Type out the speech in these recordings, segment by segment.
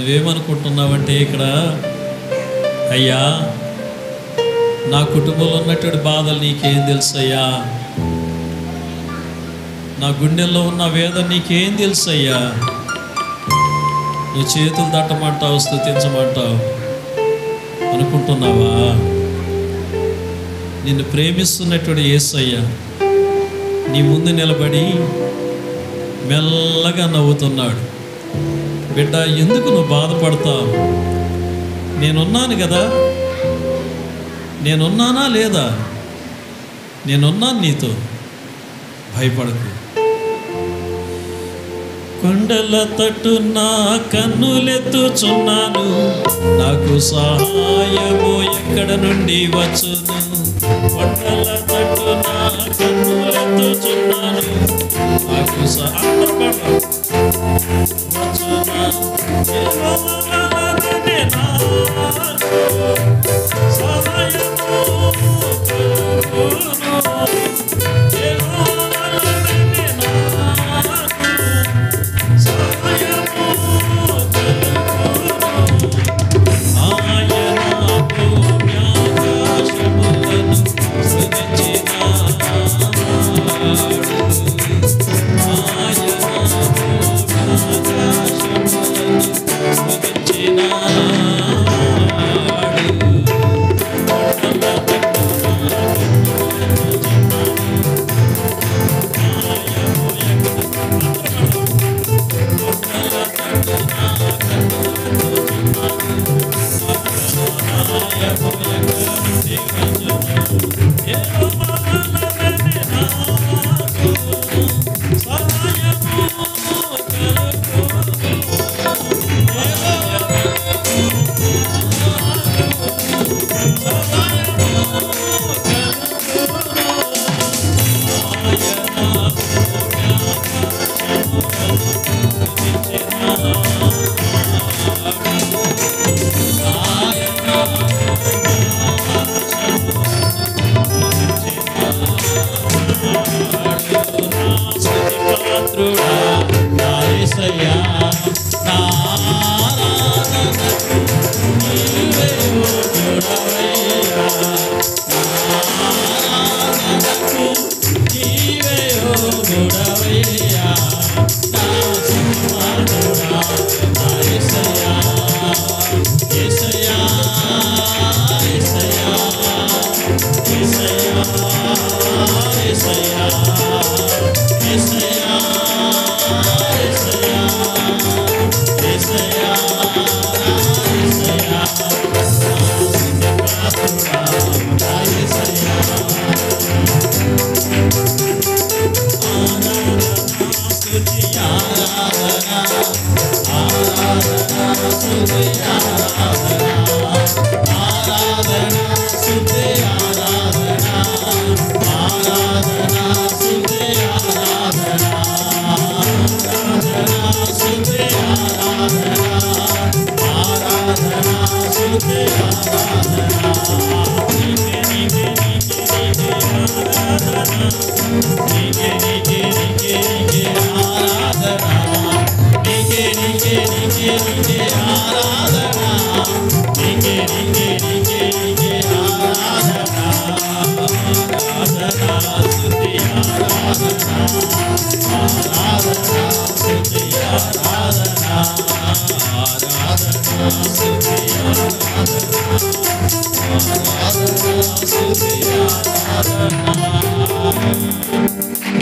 నువ్వేమనుకుంటున్నావంటే ఇక్కడ, అయ్యా నా కుటుంబంలో ఉన్నటువంటి బాధలు నీకేం తెలుసు అయ్యా, నా గుండెల్లో ఉన్న వేదన నీకేం తెలుసు అయ్యా, నువ్వు చేతులు తట్టమంటావు, స్తుతించమంటావు అనుకుంటున్నావా? నిన్ను ప్రేమిస్తున్నటువంటి యేసయ్య నీ ముందు నిలబడి మెల్లగా నవ్వుతున్నాడు. బిడ్డ, ఎందుకు నువ్వు బాధపడతావు? నేనున్నాను కదా, నేనున్నానా లేదా? నేనున్నాను నీతో, భయపడకు. కొండల తట్టున కన్నులెత్తుచున్నాను, నాకు సహాయము ఎక్కడ నుండి వచ్చును? కొండల తట్టున కన్నులెత్తుచున్నాను, నాకు సహాయము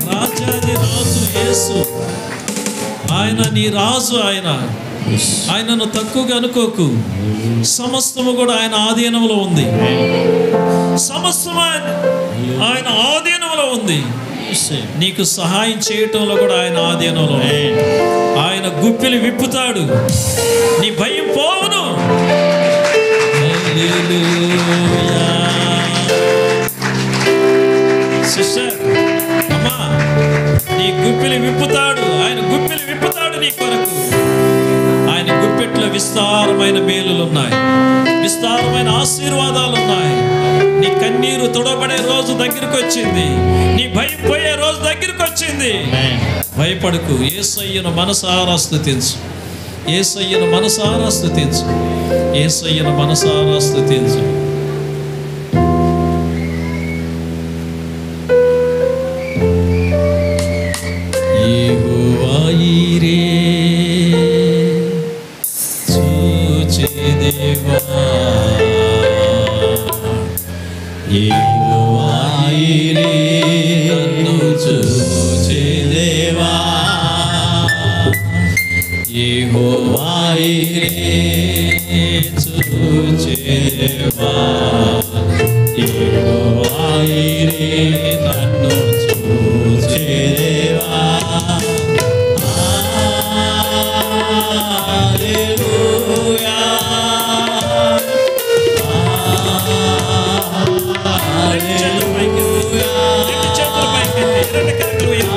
రాజాది రాజు యేసు, ఆయన నీ రాజు. ఆయనను తక్కువగా అనుకోకు. సమస్తము కూడా ఆయన ఆధీనంలో ఉంది. సమస్తము ఆయన ఆధీనంలో ఉంది. నీకు సహాయం చేయటంలో కూడా ఆయన ఆధీనంలో. ఆయన గుప్పిలి విప్పుతాడు, నీ భయం పోవును. సిస్టర్, అమ్మా, నీ గుప్పిలి విప్పుతాడు. ఆయన గుప్పిలి విప్పుతాడు నీ కొరకు. ఆయన గుప్పెట్లో విస్తారమైన మేలులు ఉన్నాయి, విస్తారమైన ఆశీర్వాదాలు ఉన్నాయి. నీ కన్నీరు తుడబడే రోజు దగ్గరికి వచ్చింది, నీ భయం పోయే రోజు దగ్గరికి వచ్చింది. భయపడకు, యేసయ్యను మనసారా స్తుతించు. యేసయ్యను మనసారా స్తుతించు, యేసయ్యను మనసారా స్తుతించు. యెహోవా ఈరే చూచే దేవా, యెహోవా ఈరే నన్ను చూచే దేవా, యెహోవా ఈరే చూచే దేవా, యెహోవా ఈరే నన్ను చూచే దేవా. హల్లెలూయా, హల్లెలూయా, రెండు చేతులు పైకెత్తి, రెండు కరములు ఎత్తి.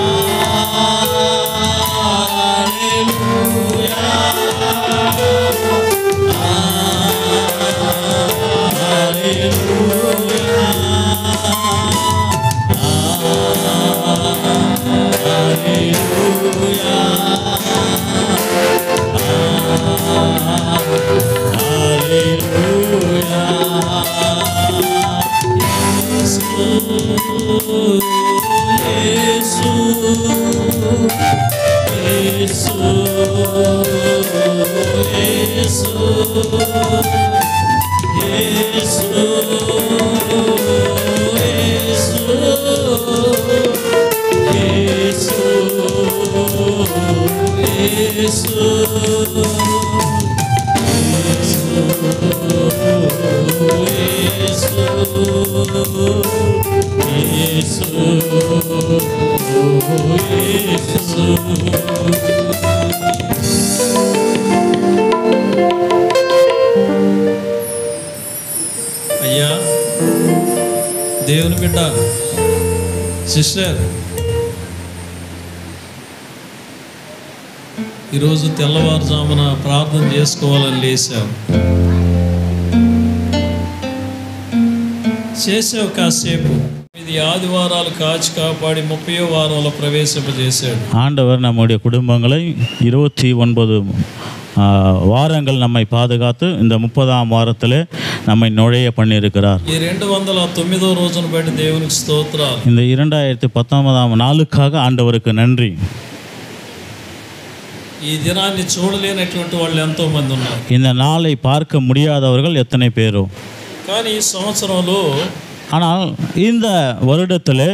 అయ్యా, దేవుని బిడ్డ సిస్టర్, ఈరోజు తెల్లవారుజామున ప్రార్థన చేసుకోవాలని లేచావు, చేసావు కాసేపు. ఇది ఆదివారాలు కాచి కాపాడి 30వ వారంలో ప్రవేశింపజేశాడు. ஆண்டவர் நம்முடைய குடும்பங்களை 29 வாரங்கள் நம்மை பாதுகாத்து இந்த 30ஆம் வாரத்தில் நம்மை நுழைய பண்ணியிருக்கிறார். ఈ 209వ రోజును బట్టి దేవునికి స్తోత్రాలు. இந்த 2019ஆம் நாளுக்காக ஆண்டவருக்கு நன்றி. ఈ దినాన్ని చూడలేనటువంటి వాళ్ళు ఎంతో మంది ఉన్నారు. இந்த நாளை பார்க்க முடியாதவர்கள் எத்தனை பேரோ. కానీ ఈ సంవత్సరంలో, ஆனால் இந்த வருடத்தில்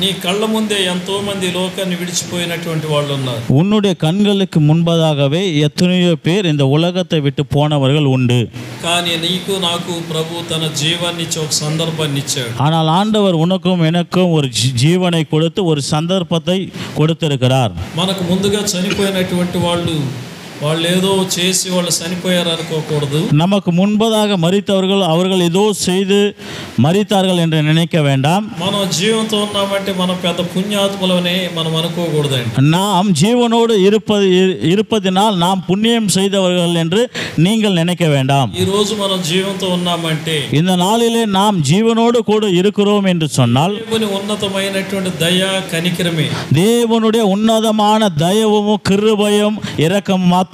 నీ కళ్ళ ముందే ఎంతో మంది లోకాన్ని విడిచిపోయినటువంటి వాళ్ళు ఉన్నారు. உன்னுடைய கண்களுக்கு முன்பதாகவே எத்தனையோ பேர் இந்த உலகத்தை விட்டு போனவர்கள் உண்டு. కానీ నీకు నాకు ప్రభు తన జీవాన్ని ఇచ్చి ఒక సందర్భాన్ని ఇచ్చాడు. ஆனால் ఆండவர் ఉనக்கும் எனக்கும் ஒரு జీవனை கொடுத்து ஒரு சந்தர்ப்பத்தை கொடுத்திருக்கிறார். మనకు ముందుగా చనిపోయినటువంటి వాళ్ళు ఏదో చేసి వాళ్ళు చనిపోయారు అనుకోకూడదు. நமக்கு முன்பதாக மரித்தவர்கள் அவர்கள் ஏதோ செய்து மரித்தார்கள் என்று நினைக்க வேண்டாம். మనం జీవంతో ఉన్నామంటే మనం పెద్ద పుణ్యాత్ములనే మనం అనుకోకూడదండి. நாம் ஜீவனோடு இருப்பதினால் நாம் புண்ணியம் செய்தவர்கள் என்று நீங்கள் நினைக்க வேண்டாம். ఈ రోజు మనం జీవంతో ఉన్నామంటే, இந்த நாளிலே நாம் ஜீவனோடு கூட இருக்கிறோம் என்று சொன்னால் దేవుని ఉన్నతమైనటువంటి దయ కనికరమే, தேவனுடைய உன்னதமான தயவும் கிருபையும் இரக்கம் మాత్రమే.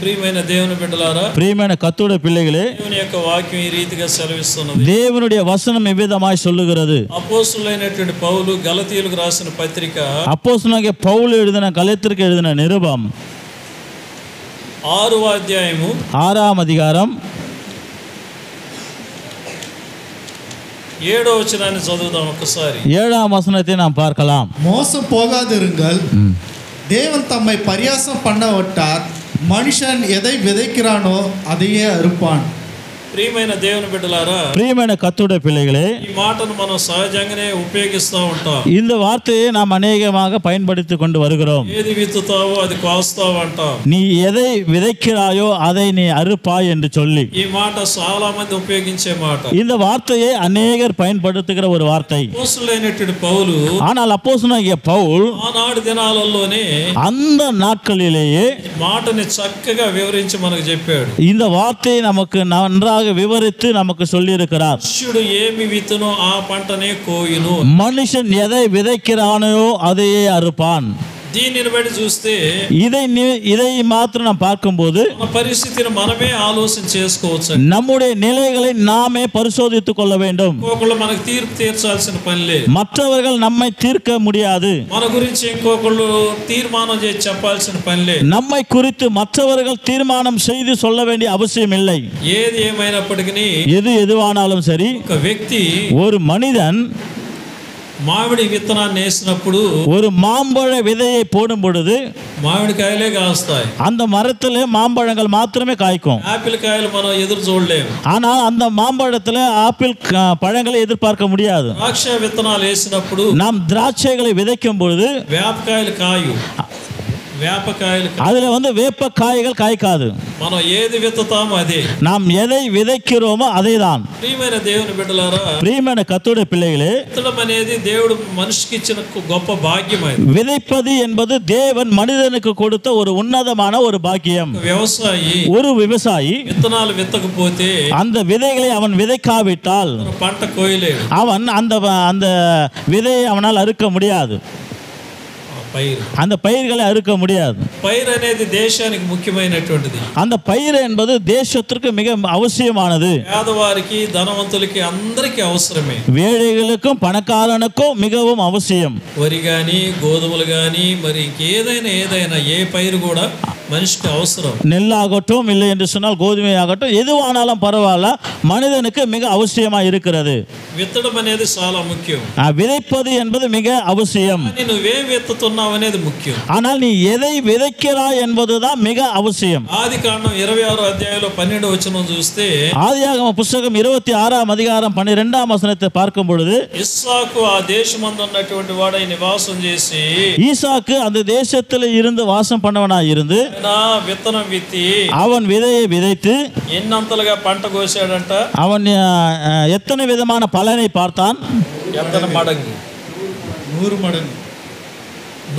ప్రియమైన దేవుని బిడ్డలారా, ప్రియమైన కర్తృ పిల్లలే, దేవుని యొక్క వాక్యం ఈ రీతిగా సెలవిస్తున్నది. దేవునుடைய వచనం ఇవ్విధమాయి சொல்லுகிறது. అపోస్తలులైనటువంటి పౌలు గలతీయులకు రాసిన పత్రిక, అపోస్తలులైన పౌలు எழுதின గలతీయులకు எழுதின నిరుబం 6వ అధ్యాయము 6వ అధికారం 7వ వచనాన్ని చదువుదాం ఒకసారి. 7వ వచనத்தை நாம் பார்க்கலாம். மோசம் போகாதிருங்கள், தேவன் தம்மை பரியாசம் பண்ண விட்டார், மனுஷன் எதை விதைக்கிறானோ அதையே அறுப்பான். ప్రియమైన దేవుని బిడ్డలారా, ప్రియమైన కర్తృ పిల్లలే, ఈ మాటను మనం సహజంగానే ఉపయోగిస్తూ ఉంటాం. இந்த வார்த்தையை நாம் அநேகமாக பயன்படுத்திக் கொண்டு வருகிறோம். ఏది విత్తుతావో అది కోస్తావు అంటాం. நீ எதை விதைக்கிறாயோ அதை நீ அறுப்பாய் என்று சொல்லி ఈ మాట చాలా మంది ఉపయోగించే మాట. இந்த வார்த்தையை அநேகர் பயன்படுத்துகிற ஒரு வார்த்தை. అపోస్తలులైనటువంటి పౌలు, ஆனால் அப்போஸ்தலனாகிய பவுல் ఆనాడు దినాలలోనే அந்த நாட்களிலேயே మాటని చక్కగా వివరించి మనకు చెప్పాడు. இந்த வார்த்தையை நமக்கு நன்றாக விவரித்து நமக்கு சொல்லி இருக்கிறார். మనుష్యుడు ఏమి విత్తునో ఆ పంటనే కోయును. மனுஷன் எதை விதைக்கிறானோ அதையே அறுப்பான். దీనిని బట్టి చూస్తే இதை மாத்திரம் நாம் பார்க்கும்போது మన పరిస్థితిని మనమే ఆలోచన చేసుకోవచ్చు. நம்முடைய நிலைகளை நாமே பரிசோதித்துக் கொள்ள வேண்டும். ఇంకొకళ్ళు మనకు తీర్పు తీర్చాల్సిన పని లేదు. மற்றவர்கள் நம்மை தீர்க்க முடியாது. మన గురించి ఇంకొకళ్ళు తీర్మానం చేసి చెప్పాల్సిన పని లేదు. நம்மை குறித்து மற்றவர்கள் தீர்மானம் செய்து சொல்ல வேண்டிய அவசியம் இல்லை. ఏది ఏమైనప్పటికీ எதுவானாலும் சரி, ఒక వ్యక్తి ஒரு மனிதன் మామిడి విత్తనాన్ని వేసినప్పుడు ஒரு மாம்பழ விதையை போடும் பொழுது మామిడికాయలే కాస్తాయి. அந்த மரத்திலே மாம்பழங்கள் மாத்திரமே காய்க்கும். ఆపిల్ కాయలు మనం ఎదురు చూడలేము. ஆனால் அந்த மாம்பழத்தில் ஆப்பிள் பழங்களை எதிர்பார்க்க முடியாது. ద్రాక్ష విత్తనాలు వేసినప్పుడు நாம் திராட்சைகளை விதைக்கும் பொழுது వేపకాయలు కాయు. వేపకాయలు அதுல வேப்பக்காய்கள் காய்க்காது. మనం ఏది విత్తుతామో అదే. நாம் எதை விதைக்கிறோமோ அதேதான். ప్రియమైన దేవుని బిడ్డలారా, பிரியமான கர்த்தருடைய பிள்ளைகளே, విత్తడం అనేది దేవుడు మనిషికి ఇచ్చిన గొప్ప భాగ్యం. விதைப்பது என்பது தேவன் மனிதனுக்கு கொடுத்த ஒரு உன்னதமான ஒரு பாக்கியம். ஒரு விவசாயி విత్తనాలు విత్తకపోతే அந்த விதைகளை அவன் விதைக்காவிட்டால் పంట కోయలేడు. அவன் அந்த விதையை அவனால் அறுக்க முடியாது. அந்த பயிர்களை அறுக்க முடியாது. பயிர் అనేది దేశానికి ముఖ్యమైనటువంటిది. அந்த பயிர் என்பது தேசத்திற்கு மிக அவசியமானது. పేదవారికి ధనవంతులకి అందరికీ అవసరమే. వేళేகளுக்கும் పణకారులக்கும் மிகவும் அவசியம். వరి గాని గోధుమలు గాని మరి ఏదైనా ఏ పైరు కూడా మనిషికి అవసరం. நெல்லாகட்டும் இல்லை என்று சொன்னால் கோதுமையாகட்டும் எதுவானாலும் பரவாயில்ல, மனிதனுக்கு மிக அவசியமா இருக்கிறது. విత్తడం అనేది చాలా ముఖ్యం. விதைப்பது என்பது மிக அவசியம். నువ్వేం విత్తుతున్నావు అనేది ముఖ్యం. ஆனால் நீ எதை விதைக்கிறாய் என்பதுதான் மிக அவசியம். ఆదికాండం 26వ అధ్యాయంలో 12వ వచనం చూస్తే, ஆதியாகம புத்தகம் 26ஆம் அதிகாரம் 12ஆம் வசனத்தை பார்க்கும் பொழுது, ఇస్సాకు ఆ దేశమందు ఉన్నటువంటి వాడై నివాసం చేసి, ஈசாக்கு அந்த தேசத்தில் இருந்து வாசம் பண்ணவனாய் இருந்து విత్తనం విత్తి அவன் விதையை விதைத்து ఎన్నంతలుగా పంట కోసాడంట. அவன் எத்தனை விதமான பலனை பார்த்தான். ఎత్తన మడంగు 100 మడంగు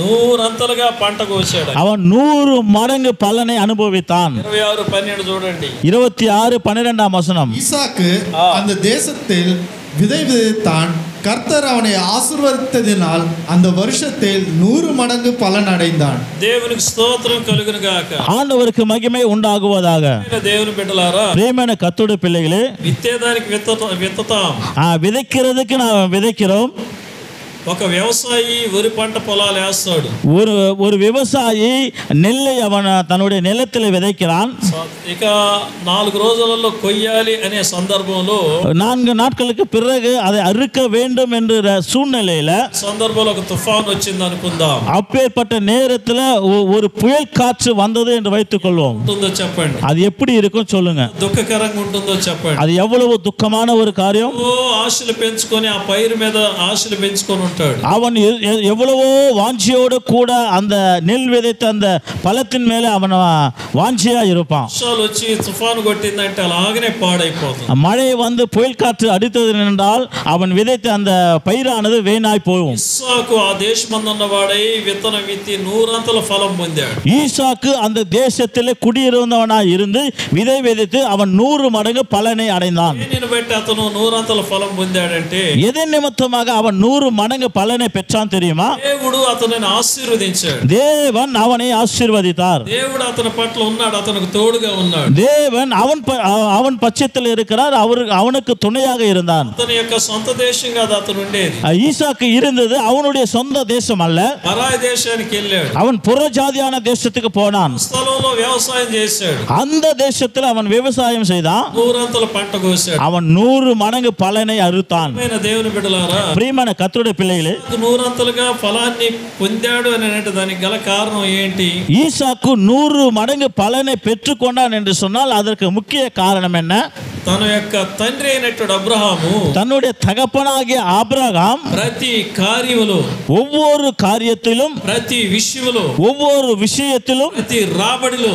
100 అంతలుగా పంట కోసాడు. அவன் 100 மடங்கு பலனை அனுபவித்தான். 26:12 చూడండి. 26:12ஆம் வசனம். ஈசாக்கு அந்த தேசத்தில் விதை விதைத்தான். கர்த்தர் அவனை ஆசீர்வதித்ததினால் அந்த வருஷத்தில் 100 மடங்கு பலன் அடைந்தான். దేవునికి స్తోత్రం కలుగును గాక. ஆண்டவருக்கு மகிமை உண்டாகுவதாக. దేవుని బిడ్డలారా, ప్రియమైన కర్తృడి పిల్లలే, విత్తేదానికి విత్తుతాం. விதைக்கிறதுக்கு நாம் விதைக்கிறோம். ఒక వ్యవసాయి వరి పంట పొలాలు వేస్తాడు. ஒரு விவசாயி நெல்லை அவன் தன்னுடைய நிலத்தில் விதைக்கிறான். ఇక 4 రోజులలో కొయ్యాలి అనే సందర్భంలో 4 நாட்களுக்கு பிறகு அதை அறுக்க வேண்டும் என்ற சூழ்நிலையில సందర్భంలో ఒక తుఫాన్ వచ్చింది అనుకుందాం. அப்பேற்பட்ட நேரத்தில் ஒரு புயல் காற்று வந்தது என்று வைத்துக் கொள்வோம். ఉంటుందో చెప్పండి. அது எப்படி இருக்கும் சொல்லுங்க. దుఃఖకరంగా ఉంటుందో చెప్పండి. அது எவ்வளவு துக்கமான ஒரு காரியம். ఆశలు పెంచుకొని ఆ పైరు మీద ఆశలు పెంచుకొని ఉంటాడు. அவன் எவ்வளவோ வாஞ்சியோடு கூட அந்த நெல் விதைத்த அந்த பழத்தின் மேலே அவன் வாஞ்சியா இருப்பான். వచ్చి తుఫాను కొట్టిందంటే అలాగనే పాడైపోతుంది. மழை வந்து புயல் காற்று அடித்தது என்றால் அவன் விதைத்த அந்த பயிரானது வீணாய் போகும். ఇస్సాకు ఆ దేశమందున్న వాడై విత్తనం విత్తి 100 అంతల ఫలం పొందాడు. ஈசாக்கு அந்த தேசத்திலே குடியிருந்தவனாய் இருந்து விதை விதைத்து அவன் 100 மடங்கு பலனை அடைந்தான். దీనిని బట్టి అతను 100 అంతల ఫలం పొందాడంటే எதன் நிமித்தமாக அவன் 100 மடங்கு பலனை பெற்றான் தெரியுமா? దేవుడు అతనిని ఆశీర్వదించాడు. தேவன் அவனை ஆசீர்வதித்தார். దేవుడు అతని పట్ల ఉన్నాడు, అతనికి తోడుగా ఉన్నాడు. தேவன் அவன் பட்சத்தில் இருக்கிறார், அவனுக்கு துணையாக இருந்தான். అతని యొక్క సొంత దేశం కాదు అతను ఉండేది. ஈசாக்கு இருந்தது அவனுடைய சொந்த தேசம் அல்ல. పరాయి దేశానికి వెళ్ళాడు. அவன் புறஜாதியான தேசத்துக்கு போனான். స్థలంలో వ్యవసాయం చేశాడు. அந்த தேசத்தில் அவன் விவசாயம் செய்தான். 100 అంతల పంట కోసాడు. அவன் 100 மடங்கு பலனை அறுத்தான். దేవుని బిడ్డలారా, ప్రియమైన కర్తృడి పిల్లలే, 100 అంతలుగా ఫలాన్ని పొందాడు అని అంటే దానికి గల కారణం ఏంటి? ஈசாக்கு 100 மடங்கு பலனை பெற்றுக்கொண்டான் என்று சொன்னால் அதற்கு முக்கிய காரணம் என்ன? తన యొక్క తండ్రి అయినటువంటి అబ్రహాము, தன்னுடைய தகப்பனாகிய ஆபிரகாம் ప్రతి కార్యములో, ஒவ்வொரு காரியத்திலும், ప్రతి విషయములో, ஒவ்வொரு விஷயத்திலும், ప్రతి రాబడిలో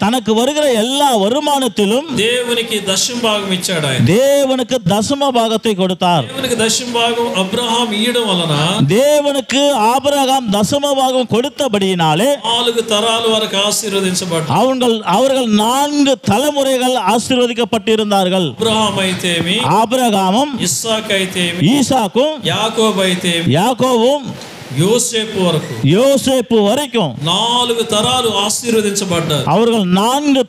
தனக்கு வருகிற எல்லா வருமானத்திலும் దేవునికి దశమ భాగం ఇచ్చాడు. ఆయన தேவனுக்கு தசம பாகத்தை கொடுத்தார். దేవునికి దశమ భాగం అబ్రహాం ఇయ్యడం వలన தேவனுக்கு ஆபிரகாம் தசம பாகம் கொடுத்தபடியினாலே 4 తరాల వరకు ఆశీర్వదించబడ్డారు. அவர்கள் 4 தலைமுறைகள் ஆசீர்வதிக்கப்பட்டிருந்தார்கள். అబ్రహాం అయితేమి, ஆபிரகாமும், ఇస్సాకు అయితేమి, ஈசாக்கும், యాకోబు అయితేమి, யாக்கோவும், யோசேப்பு வரைக்கும் 4 తరాలు ఆశీర్వదించబడ్డారు. அவர்கள் 4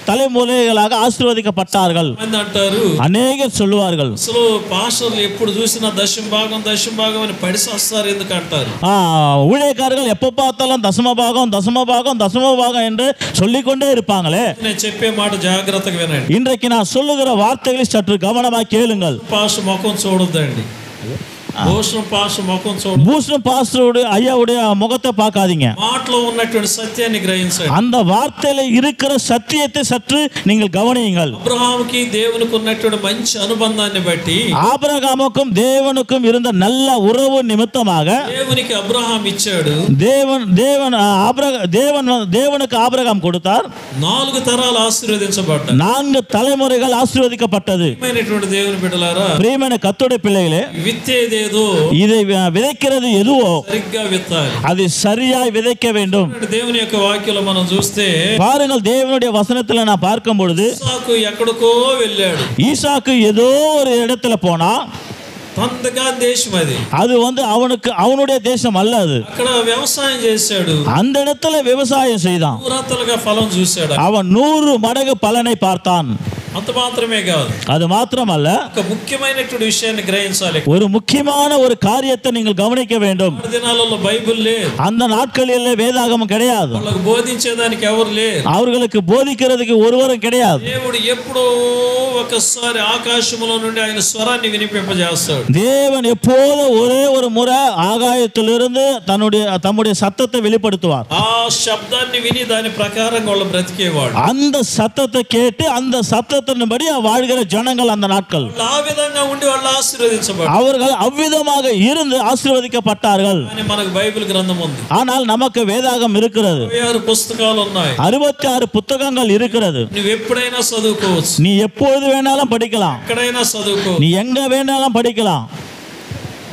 தலைமுறைகளாக ஆசீர்வதிக்கப்பட்டார்கள். అంటారు, அநேகர் சொல்லுவார்கள், అసలు పాస్టర్లు ఎప్పుడు చూసినా దశమ భాగం అని పడిసేస్తారు ఎందుకు అంటారు. ஊழியக்காரர்கள் எப்ப பார்த்தாலும் தசம பாகம் என்று சொல்லிக்கொண்டே இருப்பாங்களே. నేను చెప్పే మాట జాగ్రత్తగా వినండి. இன்றைக்கு நான் சொல்லுகிற வார்த்தைகளை சற்று கவனமாக கேளுங்கள். పాస్టర్ ముఖం చూడొద్దండి. பூஷணம் பாஸ்டரோட ஐயாவுடைய முகத்தை பார்க்காதீங்க. మాటలో ఉన్నటువంటి సత్యాన్ని గ్రహించండి. அந்த வார்த்தையில இருக்கிற சத்தியத்தை சற்று நீங்கள் கவனியுங்கள். అబ్రహాముకి దేవునికి ఉన్నటువంటి మంచి అనుబంధాన్ని బట్టి, ஆபிரகாமுக்கும் தேவனுக்கும் இருந்த நல்ல உறவு நிமித்தமாக దేవునికి అబ్రహాం ఇచ్చాడు. தேவனுக்கு ஆபிரகாம் கொடுத்தார். 4 తరాలు ఆశీర్వదించబడ్డారు. 4 தலைமுறைகள் ஆசீர்வதிக்கப்பட்டது. దేవుని బిడ్డలారా, ప్రియమైన కర్తుడి పిల్లలే, విత్తేదేదో இதை விதைக்கிறது எதுவோ సరిగ్గా విత్తాలి. அது சரியாய் விதைக்க வேண்டும். దేవుని యొక్క వాక్యంలో మనం చూస్తే, பாருங்கள், தேவனுடைய வசனத்துல நான் பார்க்கும் பொழுது ఇస్సాకు ఎక్కడికో వెళ్ళాడు. ஈசாக்கு ஏதோ ஒரு இடத்துல போனா, తందగా దేశం அது அவனுடைய தேசம் அல்ல. அது అక్కడ వ్యవసాయం చేశాడు. அந்த இடத்துல விவசாயம் செய்தான். నూరంతలుగా ఫలం చూశాడు. அவன் 100 மடங்கு பலனை பார்த்தான். అంత మాత్రమే కాదు, அது మాత్రమல்ல, ఒక ముఖ్యమైనటువంటి విషయాన్ని గ్రహించాలి. ஒரு முக்கியமான ஒரு காரியத்தை நீங்கள் கவனிக்க வேண்டும். దినాలలో బైబిల్ లేదు. அந்த நாட்களில் வேதாகமம் கிடையாது. వాళ్ళకు బోధించేదానికి ఎవరు లేరు. அவர்களுக்கு போதிக்கிறதுக்கு ஒருவரும் கிடையாது. దేవుడు ఎప్పుడో ఒకసారి ఆకాశములో నుండి ఆయన స్వరాన్ని వినిపింపజేస్తాడు. தேவன் எப்போது ஒரே ஒரு முறை ஆகாயத்திலிருந்து தம்முடைய சத்தத்தை வெளிப்படுத்துவார். ఆ శబ్దాన్ని విని దాని ప్రకారంగా వాళ్ళు బ్రతికేవాడు. அந்த சத்தத்தை கேட்டு அந்த சத்தத்தின்படி வாழ்கிற ஜனங்கள் அந்த நாட்கள் ఆ విధంగా ఉండి వాళ్ళు ఆశీర్వదించబడ్డారు. அவர்கள் అవ్விதமாக இருந்து ఆశీర్వదిக்கப்பட்டார்கள். మనకు బైబిల్ గ్రంథం ఉంది. ஆனால் நமக்கு வேதாகம் இருக்கிறது. 66 పుస్తకాలు ఉన్నాయి. 66 పుస్తకங்கள் இருக்கிறது. నువ్వు ఎప్పుడైనా చదువుకోవచ్చు. நீ எப்பொழுது வேணாலும் படிக்கலாம். ఎక్కడైనా చదువుకోవచ్చు. நீ எங்க வேணாலும் படிக்கலாம்.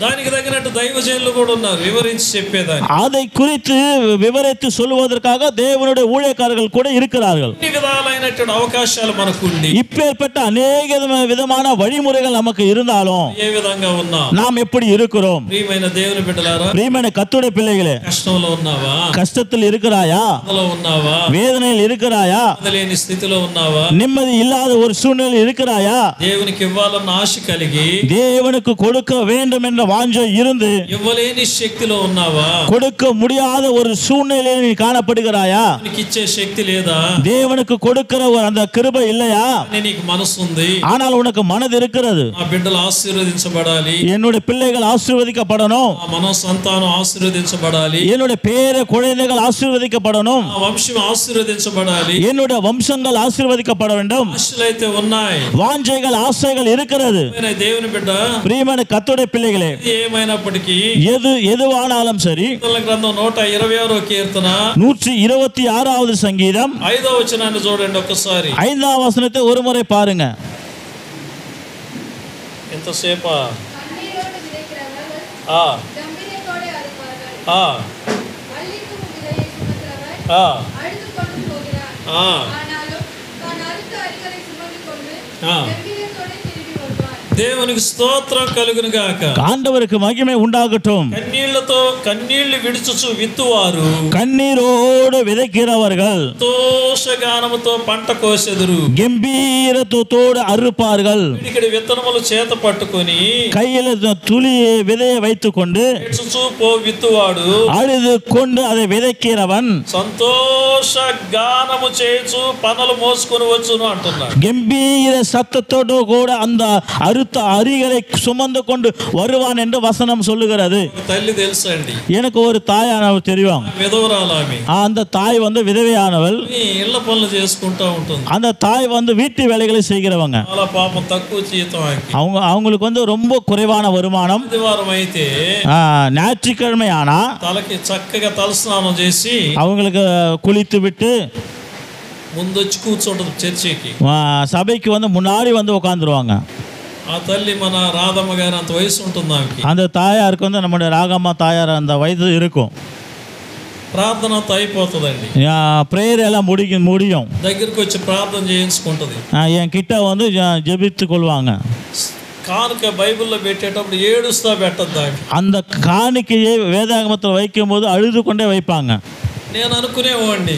దానికి తగినట్టు దైవజనులు కూడా ఉన్నారు వివరించి చెప్పేదాన్ని. அதை குறித்து விவரித்து சொல்வதற்காக தேவனுடைய ஊழியக்காரர்கள் கூட இருக்கிறார்கள். ఈ విధాలైనటువంటి అవకాశాలు మనకు ఉంది. இப்பேற்பட்ட அநேக விதமான வழிமுறைகள் நமக்கு இருந்தாலும் ఏ విధంగా ఉన్నా, நாம் எப்படி இருக்கிறோம்? ప్రియమైన దేవుని బిడ్డలారా, ప్రియమైన కర్తుడే పిల్లలే, కష్టంలో ఉన్నావా? కష్టத்தில் இருக்கிறாயா? బాధలో ఉన్నావా? வேதனையில் இருக்கிறாயா? లేని స్థితిలో ఉన్నావా? நிம்மதி இல்லாத ஒரு சூழ்நிலை இருக்கிறாயா? దేవునికి ఇవ్వాలన్న ఆశ కలిగి, தேவனுக்கு கொடுக்க வேண்டும் என்ற வாஞ்சை இருந்து ఇవ్వలేని శక్తిలో ఉన్నావా? கொடுக்க முடியாத ஒரு சூழ்நிலையில் நீ காணப்படுகிறாயா? నీకు ఇచ్చే శక్తి లేదా? தேவனுக்கு கொடுக்கிற அந்த கிருபை இல்லையா? నీకు మనసు ఉంది, ஆனால் உனக்கு மனது இருக்கிறது. నా బిడ్డలు ఆశీర్వదించబడాలి, என்னுடைய பிள்ளைகள் ஆசீர்வதிக்கப்படணும், నా మనో సంతానం ఆశీర్వదించబడాలి, என்னுடைய பேர குழந்தைகள் ஆசீர்வதிக்கப்படணும், నా వంశం ఆశీర్వదించబడాలి, என்னுடைய வம்சங்கள் ஆசீர்வதிக்கப்பட வேண்டும். ఆశలైతే ఉన్నాయి, வாஞ்சைகள் ஆசைகள் இருக்கிறது. దేవుని బిడ్డ, பிரியமான கர்த்தருடைய பிள்ளைகளே, ఏమైనప్పటికీ எதுவானாலும் சரி, గ్రంథం 126వ కీర్తన 126வது சங்கீதம் 5వ వచనాన్ని చూడండి ఒకసారి. 5వ వచనத்தை ஒரு முறை பாருங்க. ఎంతసేపా? దేవునికి స్తోత్రం కలుగును గాక. ஆண்டவருக்கு மகிமை உண்டாகட்டும். కన్నీళ్లు విడుచుచు విత్తువారు, கண்ணீரோடு விதைக்கிறவர்கள் సంతోషగానముతో పంట కోసెదరు, கம்பீரத்தோடு அறுப்பார்கள். ఇక్కడ విత్తనములు చేత పట్టుకొని கையில துளி விதையை வைத்துக் கொண்டு విడుచుచు పో విత్తువాడు, அழுது கொண்டு அதை விதைக்கிறவன் సంతోష గానము చేచు పనులు మోసుకొని వచ్చును అంటున్నాడు. கம்பீர சத்தத்தோடு கூட அந்த அறுத்த அரிகளை சுமந்து கொண்டு வருவான் என்று வசனம் சொல்லுகிறது. తల్లి తెలుసండి, எனக்கு ஒரு தாயானவ தெரியும். విధవరాలామి. அந்த தாய் விதவையானவள். ఇళ్ళ పనులు చేసుకుంటా ఉంటుంది. அந்த தாய் வீட்டு வேலைகளை செய்கிறவங்க. చాలా పాపం తక్కువ జీతం. அவங்களுக்கு ரொம்ப குறைவான வருமானம். ఆదివారం అయితే ஞாயிற்றுக்கிழமை ஆனா తలకి చక్కగా తలస్నానం చేసి அவங்களுக்கு குளித்து விட்டு ముందు వచ్చి కూర్చుంటది చర్చికి. சபைக்கு முன்னாடி உட்காந்துருவாங்க. ఆ తల్లి మన రాధమ్మ గారు అంత వయసు ఉంటుంది ఆమెకి. அந்த தாயாருக்கு நம்முடைய ராகம்மா தாயார் அந்த வயது இருக்கும். ప్రార్థన అంతా అయిపోతుందండి, ప్రేయర్ எல்லாம் முடியும். దగ్గరికి వచ్చి ప్రార్థన చేయించుకుంటది. என் கிட்ட ஜெபித்து கொள்வாங்க. కానుక బైబిల్లో పెట్టేటప్పుడు ఏడుస్తా పెట్టద్దా? அந்த காணிக்கையை வேதாகமத்தில் வைக்கும்போது அழுது கொண்டே வைப்பாங்க. నేను అనుకునేవాడిని,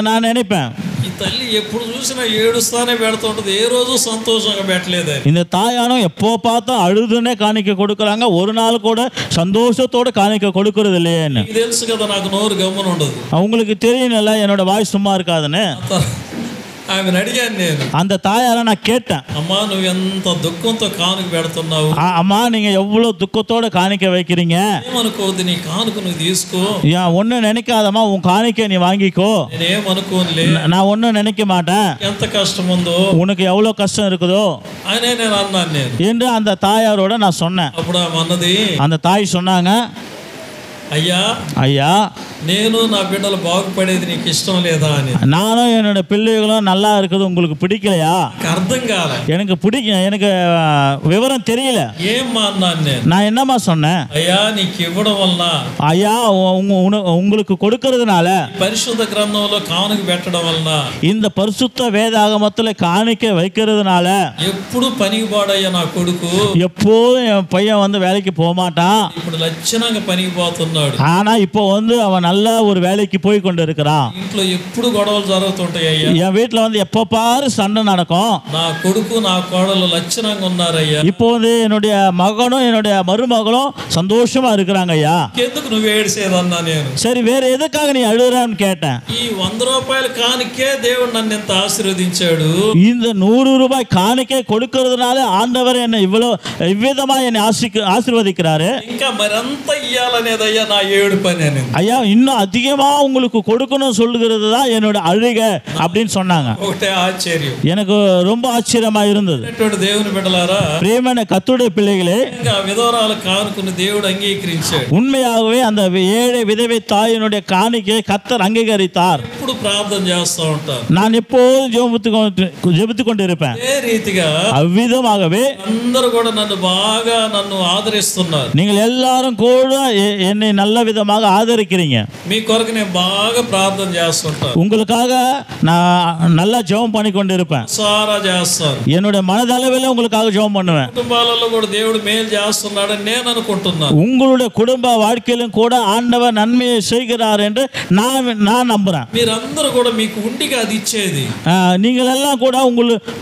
நான் நினைப்பேன், ఈ తల్లి ఎప్పుడు చూసినా ఏడుస్తానే పెడుతుంటది, ఏ రోజు సంతోషంగా పెట్టలేదు. இந்த தாயானும் எப்போ பார்த்தா அழுதுனே காணிக்கை கொடுக்குறாங்க, ஒரு நாள் கூட சந்தோஷத்தோட காணிக்கை கொடுக்கறது இல்லையேன்னு. నీకు తెలుసు కదా నాకు నోరు గమ్మున ఉండదు. உங்களுக்கு தெரியல என்னோட வாய் சும்மா இருக்காதுன்னு. ఆమెను అడిగాను నేను, அந்த தாயாரை நான் கேட்டேன், అమ్మా నువ్వు ఎంత దుఃఖంతో కానుక పెడుతున్నావు, அம்மா நீங்க எவ்வளவு துக்கத்தோட காணிக்கை வைக்கிறீங்க, ఏమనుకోవద్దు, నీ కానుక నువ్వు తీసుకో, ஏன் ஒன்னும் நினைக்காதம்மா, உன் காணிக்கை நீ வாங்கிக்கோ, నేనేమనుకోనులే, நான் ஒன்னும் நினைக்க மாட்டேன், ఎంత కష్టం ఉందో, உனக்கு எவ்வளவு కష్టం இருக்குதோ అనే నేను అన్నాను నేను என்று அந்த தாயாரோட நான் சொன்னேன். అప్పుడు ఆమె అన్నది, அந்த தாய் சொன்னாங்க, అయ్యా ஐயா నేను నా బిడ్డలు బాగుపడేది నీకు ఇష్టం లేదా అని. நானும் என்னோட பிள்ளைகளும் நல்லா இருக்குது உங்களுக்கு பிடிக்கலையா? అర్థం కాలే, எனக்கு பிடிக்கும், எனக்கு விவரம் தெரியல. ఏమ్మా అన్నాను నేను, நான் என்னம்மா சொன்னேன், అయ్యా నీకు ఇవ్వడం వల్ల, ஐயா உங்களுக்கு கொடுக்கறதுனால, పరిశుద్ధ గ్రంథంలో కానుక పెట్టడం వలన, இந்த பரிசுத்த வேதாகமத்துல காணிக்கை வைக்கிறதுனால ఎప్పుడు పనికి పాడయ్యా నా కొడుకు, எப்போதும் என் பையன் வந்து வேலைக்கு போக மாட்டான், ఇప్పుడు లక్షణంగా పనికి పోతున్నాడు, ஆனா இப்போ வந்து அவன் நல்ல ஒரு வேலைக்கு போய் கொண்டு இருக்கிறான், ఇంట్లో ఎప్పుడు గొడవలు జరుగుతుంటాయి అయ్యా, என் வீட்டுல வந்து எப்ப பாரு சண்டை நடக்கும், నా కొడుకు నా కోడలు లక్షణంగా ఉన్నారయ్యా, இப்போ வந்து என்னுடைய மகனும் என்னுடைய மருமகளும் சந்தோஷமா இருக்கிறாங்க ஐயா, ఎందుకు నువ్వు ఏడ్చేదన్నా నేను. சரி வேற எதுக்காக நீ அழுறான்னு கேட்டேன். ఈ 100 రూపాయల కానుకే దేవుడు నన్ను ఎంత ఆశీర్వదించాడు, இந்த 100 ரூபாய் காணிக்கை கொடுக்கறதுனால ஆண்டவர் என்னை இவ்விதமா என்னை ஆசீர்வதிக்கிறாரு, ఇంకా మరంత ఇయ్యాలనేదయ్యా నా ఏడు పని అని. ஐயா இன்னும் அதிகமா உங்களுக்கு கொடுக்கணும் சொல்லுகிறது தான் என்னோட அழுகை அப்படின்னு சொன்னாங்க. ఒకటే ఆశ్చర్యం, எனக்கு ரொம்ப ஆச்சரியமா இருந்தது. దేవుని బిడ్డలారా, பிரியமான கர்த்தருடைய பிள்ளைகளே, ఇంకా విధవరాల కానుకను దేవుడు అంగీకరించాడు. உண்மையாகவே அந்த ஏழை விதவை தாயினுடைய காணிக்கையை கர்த்தர் அங்கீகரித்தார். ఎప్పుడు ప్రార్థన చేస్తూ ఉంటారు, நான் எப்போதும் ஜெபித்து கொண்டிருப்பேன். అదే రీతిగా அவ்விதமாகவே అందరూ కూడా నన్ను ఆదరిస్తున్నారు. நீங்கள் எல்லாரும் கூட என்னை நல்ல விதமாக ஆதரிக்கிறீங்க. మీ కొరకు నేను బాగా ప్రార్థన చేస్తుంటాను, உங்களுக்காக நான் நல்லா ஜெபம் பண்ணி கொண்டு இருப்பேன். సారా చేస్తాను, என்னுடைய மனதளவில் உங்களுக்காக ஜெபம் பண்ணுவேன். కుటుంబాలలో కూడా దేవుడు మేలు చేస్తున్నాడని నేను అనుకుంటున్నాను. உங்களுடைய குடும்ப வாழ்க்கையிலும் கூட ஆண்டவர் நன்மையை செய்கிறார் என்று நான் நம்புறேன். మీరందరూ కూడా మీకు ఉండిగా అది ఇచ్చేది, நீங்கள் எல்லாம் கூட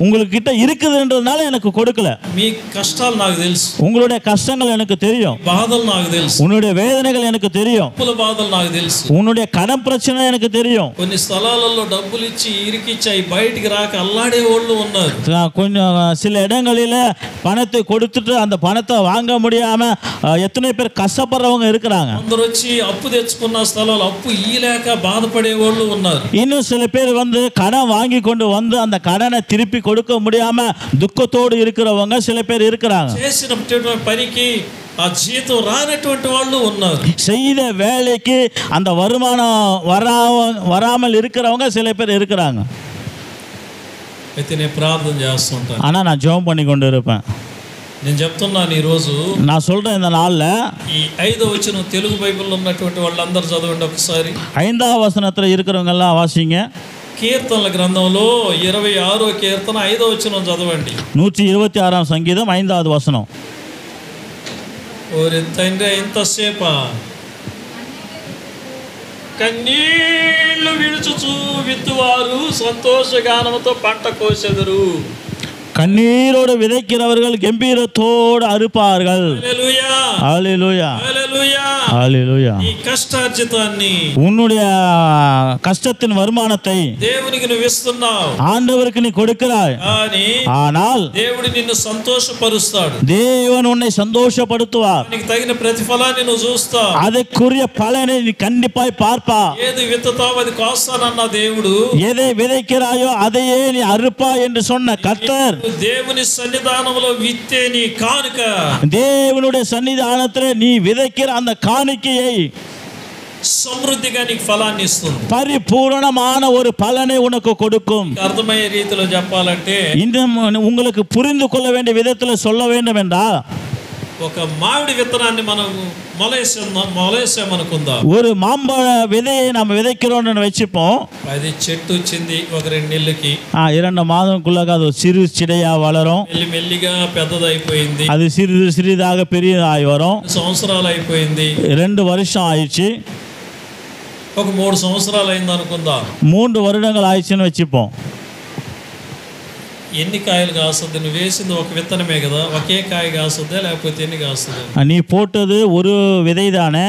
உங்களுக்கு கிட்ட இருக்குதுன்றதுனால எனக்கு கொடுக்கல. మీ కష్టాలు నాకు తెలుసు, உங்களுடைய கஷ்டங்கள் எனக்கு தெரியும், బాధలు నాకు తెలుసు, உன்னுடைய வேதனைகள் எனக்கு தெரியும், అప్పుల బాధలు నాకు తెలుసు, உன்னுடைய கடன் பிரச்சனை எனக்கு தெரியும். కొన్ని స్థలాలలో డబ్బులు ఇచ్చి ఇరికిచ్చి అవి బయటికి రాక అల్లాడే వాళ్ళు ఉన్నారు. கொஞ்சம் சில இடங்களில் பணத்தை கொடுத்துட்டு அந்த பணத்தை வாங்க முடியாம எத்தனை பேர் கஷ்டப்படுறவங்க இருக்கிறாங்க. అందరూ వచ్చి అప్పు తెచ్చుకున్న స్థలాలు అప్పు ఇయ్యలేక బాధపడే వాళ్ళు ఉన్నారు. இன்னும் சில பேர் வந்து கடன் வாங்கி கொண்டு வந்து அந்த கடனை திருப்பி கொடுக்க முடியாம துக்கத்தோடு இருக்கிறவங்க சில பேர் இருக்கிறாங்க. చేసిన పనికి ఆ జీతం రానటువంటి వాళ్ళు ఉన్నారు. செய்த வேலைக்கு அந்த வருமானம் வராமல் இருக்கிறவங்க சில பேர் இருக்கிறாங்க. అయితే నేను ప్రార్థన చేస్తుంటాను, ஆனா நான் ஜெபம் பண்ணி கொண்டு இருப்பேன். నేను చెప్తున్నాను ఈరోజు நான் சொல்றேன், இந்த நாள்ல ఈ 5వ వచనం తెలుగు బైబిల్లో ఉన్నటువంటి వాళ్ళందరూ చదవండి ఒకసారి. 5వ వచனத்துல இருக்கிறவங்க எல்லாம் வாசிங்க. కీర్తనల గ్రంథంలో 26వ కీర్తన 5వ వచనం చదవండి. 126వ సంగీతం 5వ వచనం. ఓరి తండ్రి ఇంతసేపా కన్నీళ్లు విడుచుచు విత్తువారు సంతోషగానముతో పంట కోసెదరు. கண்ணீரோடு விதைக்கிறவர்கள் கம்பீரத்தோடு அறுப்பார்கள். హల్లెలూయా, ஹல்லேலூயா, హల్లెలూయా. ஹல்லேலூயா. ఈ కష్టార్జితాన్ని, உன்னுடைய கஷ்டத்தின் வருமானத்தை దేవునికి నువ్వు ఇస్తున్నావు, ஆண்டவருக்கு நீ கொடுக்கிறாய். ஆனால் దేవుడు నిన్ను సంతోషపరుస్తాడు, தேவன் உன்னை சந்தோஷப்படுத்துவார். నీకు తగిన ప్రతిఫలాన్ని నువ్వు చూస్తావు, அதற்குரிய பலனை நீ கண்டிப்பாய் பார்ப்பா. ఏది విత్తుతావు అది కోస్తానన్న దేవుడు, எதை விதைக்கிறாயோ அதையே நீ அறுப்பாய் என்று சொன்ன கர்த்தர் దేవుని సన్నిధానంలో విత్తే నీ కానుక, தேவனுடைய சன்னிதானத்திலே நீ விதைக்கிற அந்த காணிக்கையை సమృద్ధిగా నీకు ఫలాన్ని ఇస్తుంది, பரிபூரணமான ஒரு பலனை உனக்கு கொடுக்கும். అర్థమయ్యే రీతిలో చెప్పాలంటే இந்த உங்களுக்கு புரிந்து கொள்ள வேண்டிய விதத்தில் சொல்ல வேண்டும் என்றால் ఒక మామిడి విత్తనాన్ని మనం మొలవేసామనుకుందాం. ஒரு மாம்பழ விதையை நம்ம விதைக்கிறோம்னு வச்சுப்போம். అది చెట్టు వచ్చింది ఒక 2 నెలలకి. 2 மாதங்களுக்குள்ளாக அது சிறு சிடையா வளரும். మెల్లిగా పెద్దదైపోయింది. அது சிறிது சிறிதாக பெரியதாகி வரும். సంవత్సరాలు అయిపోయింది. 2 வருஷம் ஆயிடுச்சு. ఒక 3 సంవత్సరాలు అయింది అనుకుందాం. 3 வருடங்கள் ஆயிடுச்சுன்னு வச்சுப்போம். ఎన్ని కాయలు కాస్తుంది? నువ్వు వేసింది ఒక విత్తనమే కదా, ఒకే కాయ కాస్తుందా లేకపోతే ఎన్ని కాస్తుంది? நீ போட்டது ஒரு விதை தானே,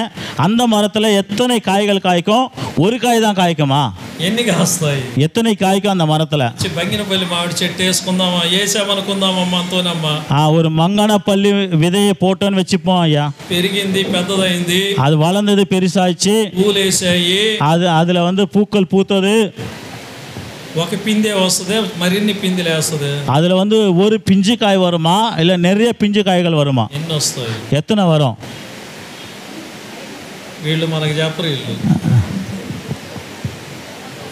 அந்த மரத்தில் எத்தனை காய்கள் காய்க்கும்? ஒரு காய் தான் காய்க்குமா? ఎన్ని కాస్తాయి? எத்தனை காய்க்கும் அந்த மரத்தில்? బంగినపల్లి మామిడి చెట్టు వేసుకుందామా, వేసామనుకుందామమ్మా అంతోనమ్మా. ஒரு மங்கனப்பள்ளி விதையை போட்டோன்னு வச்சுப்போம் ஐயா. పెరిగింది, పెద్దదైంది, அது வளர்ந்தது, பெருசாச்சு, పూలు వేసాయి, அதில் வந்து பூக்கள் பூத்தது. ఒక పిందే వస్తుంది, మరిన్ని పిందెలు వేస్తుంది. அதில் வந்து ஒரு பிஞ்சு காய் வருமா இல்லை நிறைய பிஞ்சு காய்கள் வருமா? ఎన్ని వస్తాయి? எத்தனை வரும்? వీళ్ళు మనకు చెప్పరు. వీళ్ళు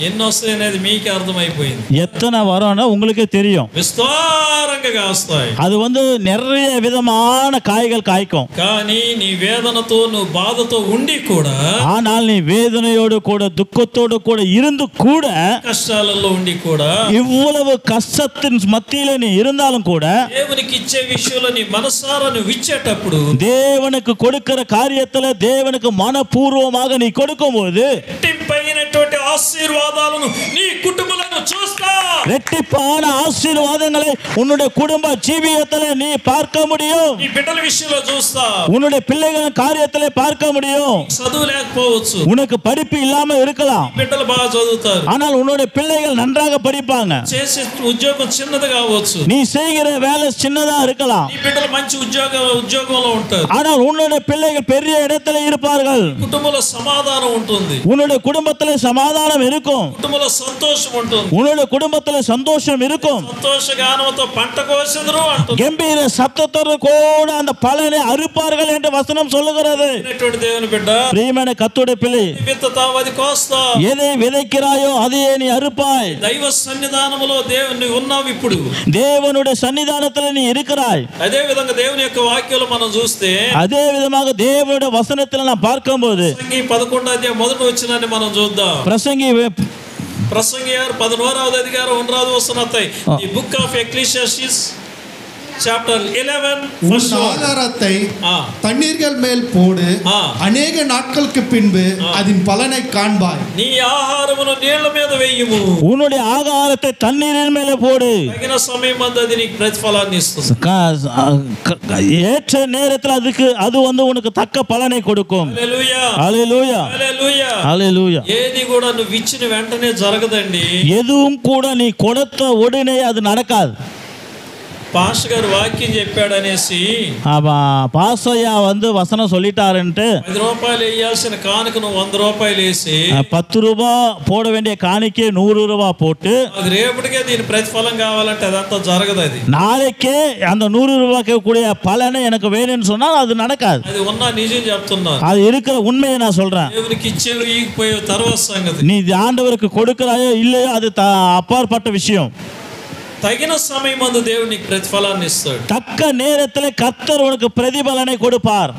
ఎన్ని వస్తాయి అనేది మీకు అర్థమైపోయింది. எத்தனை வரும்னா உங்களுக்கே தெரியும். విస్తారంగా కాస్తాయి. அது வந்து நிறைய விதமான காய்கள் காய்க்கும். కానీ నీ వేదనతో, నువ్వు బాధతో ఉండి కూడా, ஆனால் நீ வேதனையோடு கூட துக்கத்தோடு கூட இருந்து கூட, కష్టాలలో ఉండి కూడా, இவ்வளவு கஷ்டத்தின் மத்தியில நீ இருந்தாலும் கூட, దేవునికి ఇచ్చే విషయంలో నీ మనసారా నువ్వు ఇచ్చేటప్పుడు, தேவனுக்கு கொடுக்கிற காரியத்துல தேவனுக்கு மனப்பூர்வமாக நீ கொடுக்கும்போது రెట్టింపైనటువంటి ఆశీర్వాదాలను నీ కుటుంబంలో చూస్తా. ரெட்டிப்பான ஆசீர்வாதங்களை உன்னுடைய குடும்ப ஜீவியத்திலே நீ பார்க்க முடியும். నీ బిడ్డల విషయంలో చూస్తా. உன்னுடைய பிள்ளைகள் காரியத்திலே பார்க்க முடியும். చదువు లేకపోవచ్చు, உனக்கு படிப்பு இல்லாம இருக்கலாம், బిడ్డలు బాగా చదువుతారు. ஆனால் உன்னுடைய பிள்ளைகள் நன்றாக படிப்பாங்க. చేసే ఉద్యోగం చిన్నది కావచ్చు, நீ செய்கிற வேலை சின்னதா இருக்கலாம், నీ బిడ్డలు మంచి ఉద్యోగంలో ఉంటారు. ஆனால் உன்னுடைய பிள்ளைகள் பெரிய இடத்துல இருப்பார்கள். కుటుంబంలో సమాధానం ఉంటుంది, உன்னுடைய குடும்பத்திலே சமாதானம் இருக்கும், కుటుంబంలో సంతోషం ఉంటుంది. உன்னுடைய குடும்பத்திலே சந்தோஷம் இருக்கும். సంతోష గానంతో పంట కోసెదరు అంటుంది. கம்பீர சத்தத்தோடு கூட அந்த பலனை அறுப்பார்கள் என்று வசனம் சொல்லுகிறது. దేవుని బిడ్డ, பிரியமான கர்த்தருடைய பிள்ளை, విత్తుతావు, అది కోస్తా. எதை விதைக்கிறாயோ அதையே நீ அறுப்பாய். దైవ సన్నిధానములో దేవుని ఉన్నావు. ఇప్పుడు தேவனுடைய சன்னிதானத்தில் நீ இருக்கிறாய். అదే విధంగా దేవుని యొక్క వాక్యాలు మనం చూస్తే, அதே விதமாக தேவனுடைய வசனத்தில் நான் பார்க்கும்போது, ప్రసంగి 11వ అధ్యాయం మొదటి వచనాన్ని మనం చూద్దాం. பிரசங்கி ప్రసంగి 11వ అధికారం 1వ వచనத்தை, ది బుక్ ఆఫ్ ఎక్లీషియాస్టిస్ chapter 11 உன் ஆகாரத்தை தண்ணீர்கள் மேல் போடு, அநேக நாட்களுக்கு பின்பு அதன் பலனை காண்பாய். నీ ఆహారమును నీళ్ల మీద వేయుము, உன்னுடைய ஆகாரத்தை தண்ணீரின் மேலே போடு, తగిన సమయమందు అది నీకు ప్రతిఫలాన్ని ఇస్తుంది. ஏற்ற நேரத்தில் அதுக்கு அது வந்து உனக்கு தக்க பலனை கொடுக்கும். హల్లెలూయా, ஹல்லேலூயா, హల్లెలూయా, ஹல்லேலூயா. ఏది కూడా నువ్వు ఇచ్చిన వెంటనే జరగదండి. எதுவும் கூட நீ கொடுத்த உடனே அது நடக்காது. పాస్టర్ గారు వాక్యం చెప్పాడనేసి பாசையா வந்து வசனம் சொல்லிட்டாருன்ட்டு 10 రూపాయలు వేయాల్సిన కానుకను 100 రూపాయలు వేసి 10 ரூபாய் போட வேண்டிய காணிக்கே 100 ரூபாய் போட்டு, అది రేపటికే దీని ప్రతిఫలం కావాలంటే అదంతా జరగదు. అది நாளைக்கே அந்த 100 ரூபாய்க்கு கூடிய பலனை எனக்கு வேணும்னு சொன்னால் அது நடக்காது. అది ఉన్న నిజం చెప్తున్నారు. அது இருக்கிற உண்மையை நான் சொல்றேன். దేవునికి ఇచ్చేవి ఈగిపోయే తర్వాత సంగతి. நீ ஆண்டவருக்கு கொடுக்கிறாயோ இல்லையோ அது அப்பாற்பட்ட விஷயம். తగిన సమయమందు దేవుడు నీకు ప్రతిఫలాన్ని ఇస్తాడు. தக்க நேரத்தில் கர்த்தர் உனக்கு பிரதிபலனை கொடுப்பார்.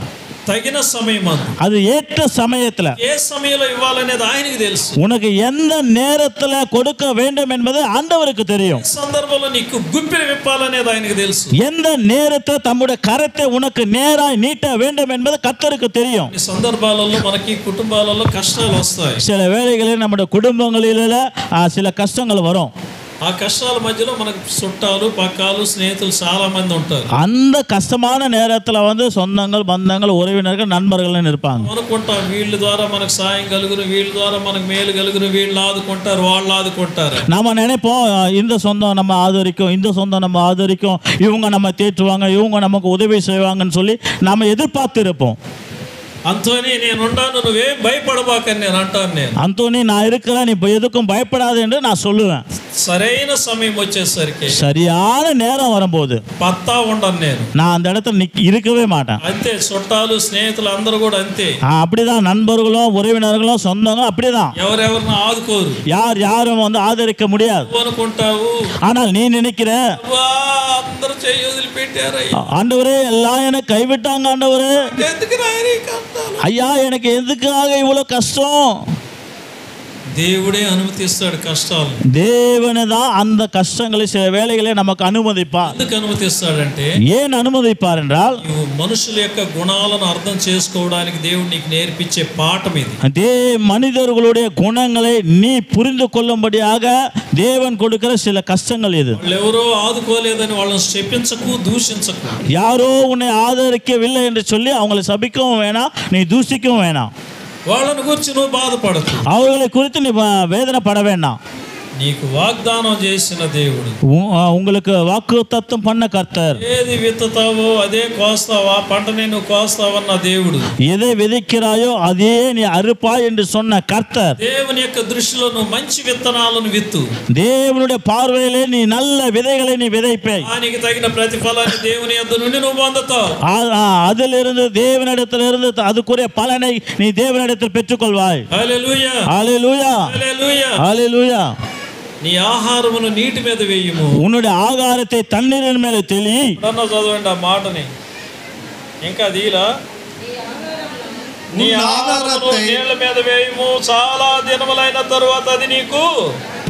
తగిన సమయమందు, அது ஏற்ற சமயத்துல, ఏ సమయంలో ఇవ్వాలనేది ఆయనకి తెలుసు. உனக்கு எந்த நேரத்துல கொடுக்க வேண்டும் என்பது ஆண்டவருக்கு தெரியும். సందర్భంలో నీకు గుప్పిలు విప్పాలనేది ఆయనకి తెలుసు. எந்த நேரத்தில் தம்முடைய கரத்தை உனக்கு நேராய் நீட்ட வேண்டும் என்பது கர்த்தருக்கு தெரியும். ఈ సందర్భాలలో మనకి కుటుంబాలలో కష్టాలు వస్తాయి. சில வேளைகளில் நம்முடைய குடும்பங்களில சில கஷ்டங்கள் வரும். ఆ కష్టాల మధ్యలో మనకు చుట్టాలు, పక్కాలు, స్నేహితులు చాలా మంది ఉంటారు. அந்த கஷ்டமான நேரத்தில் வந்து சொந்தங்கள், பந்தங்கள், உறவினர்கள், நண்பர்கள் இருப்பாங்க. అనుకుంటాం వీళ్ళ ద్వారా మనకు సాయం కలుగును, వీళ్ళ ద్వారా మనకు మేలు కలుగును, వీళ్ళు ఆదుకుంటారు, వాళ్ళు ఆదుకుంటారు. நம்ம நினைப்போம் இந்த சொந்தம் நம்ம ஆதரிக்கும், இந்த சொந்தம் நம்ம ஆதரிக்கும், இவங்க நம்ம தேற்றுவாங்க, இவங்க நமக்கு உதவி செய்வாங்கன்னு சொல்லி நம்ம எதிர்பார்த்து இருப்போம். అంతోని నేనుండాను, నువ్వేం భయపడబాకని నేను అంటాను. నేను அந்தோனி நான் இருக்கிறேன், நீ எதுக்கும் பயப்படாது என்று நான் சொல்லுவேன். సరైన సమయం వచ్చేసరికి, சரியான நேரம் வரும்போது పత్తా ఉండను నేను. நான் அந்த இடத்துல இருக்கவே மாட்டேன். అంతే, చుట్టాలు స్నేహితులు అందరూ కూడా అంతే. அப்படிதான், நண்பர்களும் உறவினர்களும் சொந்தங்களும் அப்படிதான். ఎవరెవరిని ఆదుకోరు, யாரும் வந்து ஆதரிக்க முடியாது. నువ్వు అనుకుంటావు, ஆனால் நீ நினைக்கிற, అందరూ చేయి వదిలిపెట్టారయ్యా, ஆண்டவரே எல்லாம் எனக்கு கைவிட்டாங்க, ஆண்டவரே ఎందుకు రాయని కష్టాలు, ஐயா எனக்கு எதுக்காக இவ்வளவு கஷ்டம். దేవుడే అనుమతిస్తాడు కష్టాలు. தேவனே தான் அந்த கஷ்டங்களை சில வேளைகளை நமக்கு அனுமதிப்பார். ఎందుకు అనుమతిస్తాడంటే, ஏன் அனுமதிப்பார் என்றால், నువ్వు మనుషుల యొక్క గుణాలను అర్థం చేసుకోవడానికి దేవుడు నీకు నేర్పించే పాఠం ఇది. மனிதர்களுடைய குணங்களை நீ புரிந்து கொள்ளும்படியாக தேவன் கொடுக்கிற சில கஷ்டங்கள் இது. వాళ్ళు ఎవరో ఆదుకోలేదని వాళ్ళని శపించకు, దూషించకు. யாரோ உன்னை ஆதரிக்கவில்லை என்று சொல்லி அவங்களை சபிக்கவும் வேணாம், நீ தூஷிக்கவும் வேணாம். వాళ్ళని గురించి నువ్వు బాధపడకు, அவர்களை குறித்து நீ வேதனைப்பட வேண்டாம். నీకు వాగ్దానం చేసిన దేవుడు, உங்களுக்கு வாக்கு தத்தம் பண்ண கர்த்தர், ఏది విత్తుతావో అదే కోస్తావా, పంటని నువ్వు కోస్తావన్న దేవుడు, எதை விதைக்கிறாயோ அதே நீ அறுப்பாய் என்று சொன்ன கர்த்தர். దేవుని యొక్క దృష్టిలో నువ్వు మంచి విత్తనాలను విత్తు, தேவனுடைய பார்வையிலே நீ நல்ல விதைகளை நீ விதைப்பாய். దానికి తగిన ప్రతిఫలాన్ని దేవుని యొద్ద నుండి నువ్వు పొందుతావు. அதிலிருந்து தேவனிடத்திலிருந்து அதுக்குரிய பலனை நீ தேவனிடத்தில் பெற்றுக்கொள்வாய். హల్లెలూయా, ஹல்லேலூயா, హల్లెలూయా. ஹல்லேலூயா. నీ ఆహారమును నీటి మీద వేయుము, உன்னுடைய ஆகாரத்தை தண்ணீரின் மேலே தெளி. అన్న చదవండి ఆ మాటని, ఇంకా దీలా, నీ ఆహారమును నీళ్ల మీద వేయుము, చాలా దినములైన తరువాత అది నీకు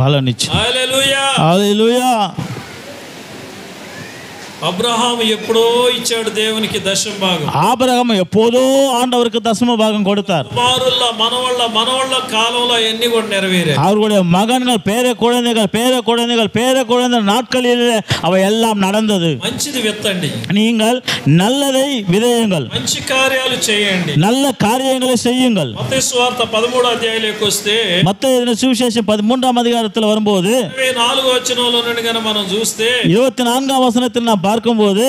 பலனிச்சு. హల్లెలూయా, ஹல்லேலூயா. అబ్రహాము ఎప్పుడో ఇచ్చాడు దేవునికి దశమ భాగం. ஆபிரகாம் எப்போதோ ஆண்டவருக்கு தசம பாகம் கொடுத்தார். కుమారుల మనవళ్ళ కాలంలో అన్ని కూడా నెరవేరాయి. அவர்களுடைய மகன்கள், பேர குழந்தைகள் நாட்களில் அவை எல்லாம் நடந்தது. మంచిది విత్తండి, நீங்கள் நல்லதை விதையுங்கள், మంచి కార్యాలు చేయండి, நல்ல காரியங்களை செய்யுங்கள். మత్తయి సువార్త 13వ అధ్యాయంలోకి వస్తే, மத்தேயு சுவிசேஷம் 13ஆம் அதிகாரத்தில் வரும்போது 24వ వచనంలో నుండి గన మనం చూస్తే, 24ஆம் வசனத்தில் நாம் பார்க்கும்போது,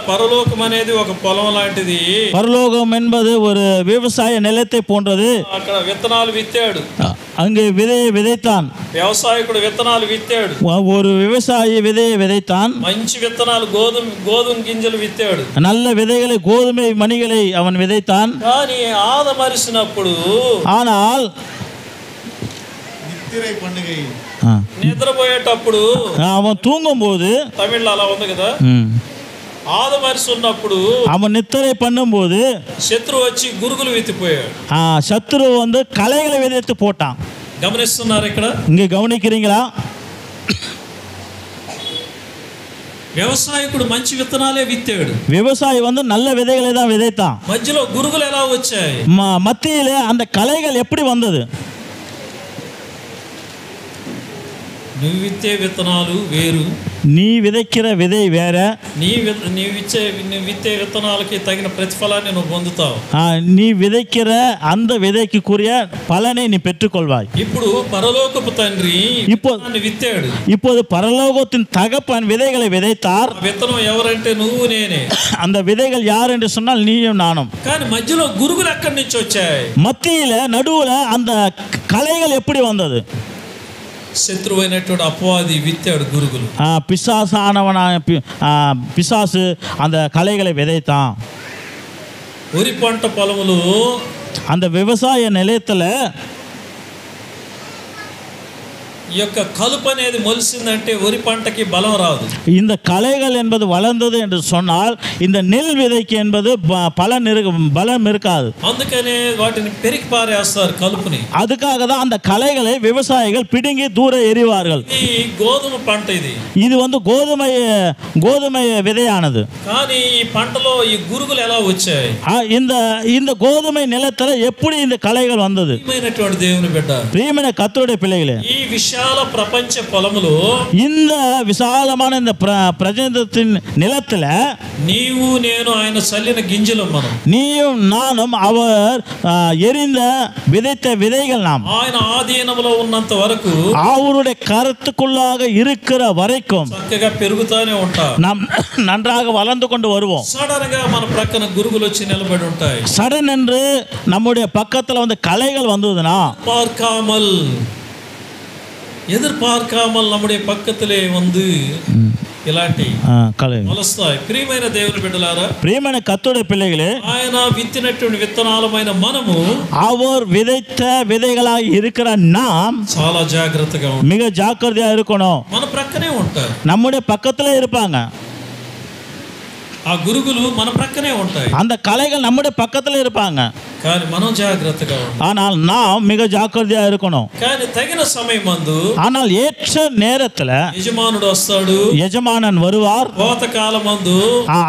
పరలోకం అనేది ఒక పొలం లాంటిది, பரலோகம் என்பது ஒரு விவசாய நிலத்தை போன்றது. అక్కడ విత్తనాలు విత్తాడు, அங்கே விதையை விதைத்தான். వ్యవసాయకుడు విత్తనాలు విత్తాడు, ஒரு விவசாயி விதையை விதைத்தான். మంచి విత్తనాలు గోధుమ గింజలు విత్తాడు, நல்ல விதைகளை, கோதுமை மணிகளை அவன் விதைத்தான். కానీ ఆదమరిసినప్పుడు, ஆனால் நித்திரை பண்ணுகையில் నిద్రపోయేటప్పుడు, அவன் தூங்கும்போது, తమిళ్లో అలా ఉంది కదా, ఆదమరిసి ఉన్నప్పుడు அவன் நித்திரை பண்ணும்போது శత్రువు వచ్చి గురుగులు విత్తిపోయాడు. சத்துரு வந்து களைகளை விதைத்து போட்டான். గమనిస్తున్నారు ఇక్కడ? இங்கே கவனிக்கிறீங்களா? వ్యవసాయకుడు మంచి విత్తనాలే విత్తాడు, விவசாயி வந்து நல்ல விதைகளை தான் விதைத்தான். మధ్యలో గురుగులు ఎలా వచ్చాయి? மத்தியிலே அந்த களைகள் எப்படி வந்தது? నువ్వు విత్తే విత్తనాలు వేరు, நீ விதைக்கிற விதை வேற, నువ్వు విత్తే విత్తనాలకి తగిన ప్రతిఫలాన్ని నువ్వు పొందుతావు. நீ விதைக்கிற அந்த விதைக்குரிய பலனை நீ பெற்றுக்கொள்வாய். ఇప్పుడు పరలోకపు తండ్రి విత్తాడు, இப்போது பரலோகத்தின் தகப்பன் விதைகளை விதைத்தார். విత్తనం ఎవరంటే నువ్వు నేనే. அந்த விதைகள் யார் என்று சொன்னால் நீயும் நானும். కానీ మధ్యలో గురుగులు ఎక్కడి నుంచి వచ్చాయి? மத்தியில நடுவுல அந்த களைகள் எப்படி வந்தது? శత్రువైనటువంటి అపవాది విత్తాడు గురుగులు. பிசாசு அந்த களைகளை விதைத்தான். వరి పంట పొలములు, அந்த விவசாய நிலையத்துல ఈ యొక్క కలుపు అనేది మొలిసిందంటే వరి పంటకి బలం రాదు. இந்த களைகள் என்பது வளர்ந்தது என்று சொன்னால் இந்த நெல் விதைக்கு என்பது பலம் இருக்காது. అందుకనే వాటిని పెరికి పారేస్తారు కలుపుని. அதுக்காக தான் அந்த களைகளை விவசாயிகள் பிடுங்கி தூர எறிவார்கள். ఈ గోధుమ పంట இது வந்து கோதுமை விதையானது. కానీ ఈ పంటలో ఈ గురుగులు ఎలా వచ్చాయి? இந்த கோதுமை நிலத்துல எப்படி இந்த களைகள் வந்தது? ప్రియమైనటువంటి దేవుని బిడ్డ, ప్రియమైన కర్తృடைய పిల్లలే, ఈ విషయాలు విశాల ప్రపంచ పొలములో இந்த விசாலமான இந்த பிரஜத்தின் நிலத்துல నీవు నేను ఆయన చల్లిన గింజలు మనం. நீயும் நானும் அவர் எரிந்த விதைத்த விதைகள் நாம். ఆయన ఆధీనంలో ఉన్నంత వరకు அவருடைய கருத்துக்குள்ளாக இருக்கிற வரைக்கும் చక్కగా పెరుగుతానే ఉంటాం. நாம் நன்றாக வளர்ந்து கொண்டு வருவோம். సడన్ గా మన ప్రక్కన గురుగులు వచ్చి నిలబడి ఉంటాయి. சடன் என்று நம்முடைய பக்கத்துல வந்து களைகள் வந்ததுன்னா எதிர்பார்க்காமல் நம்முடைய பக்கத்திலே வந்து ఇలాంటి మొలస్తాయి. ప్రియమైన దేవుని బిడ్డలారా, ప్రియమైన కర్తృடைய பிள்ளைகளே, ఆయన విత్తినటువంటి విత్తనాలమైన మనము அவர் விதைத்த விதைகளாக இருக்கிற நாம் చాలా జాగ్రత్తగా மிக ஜாக்கிரதையா இருக்கணும். మన ప్రక్కనే ఉంటారు, நம்முடைய பக்கத்திலே இருப்பாங்க. ఆ గురుగులు మన ప్రక్కనే ఉంటాయి, அந்த களைகள் நம்முடைய பக்கத்திலே இருப்பாங்க. కానీ మనం జాగ్రత్తగా ஆனால் நாம் மிக ஜாக்கிரதையா இருக்கணும். కానీ తగిన సమయం మందు ஆனால் ఏற்ற நேரத்துல యజమానుడు వస్తాడు, యజమానன் வருவார். కోతకాల మందు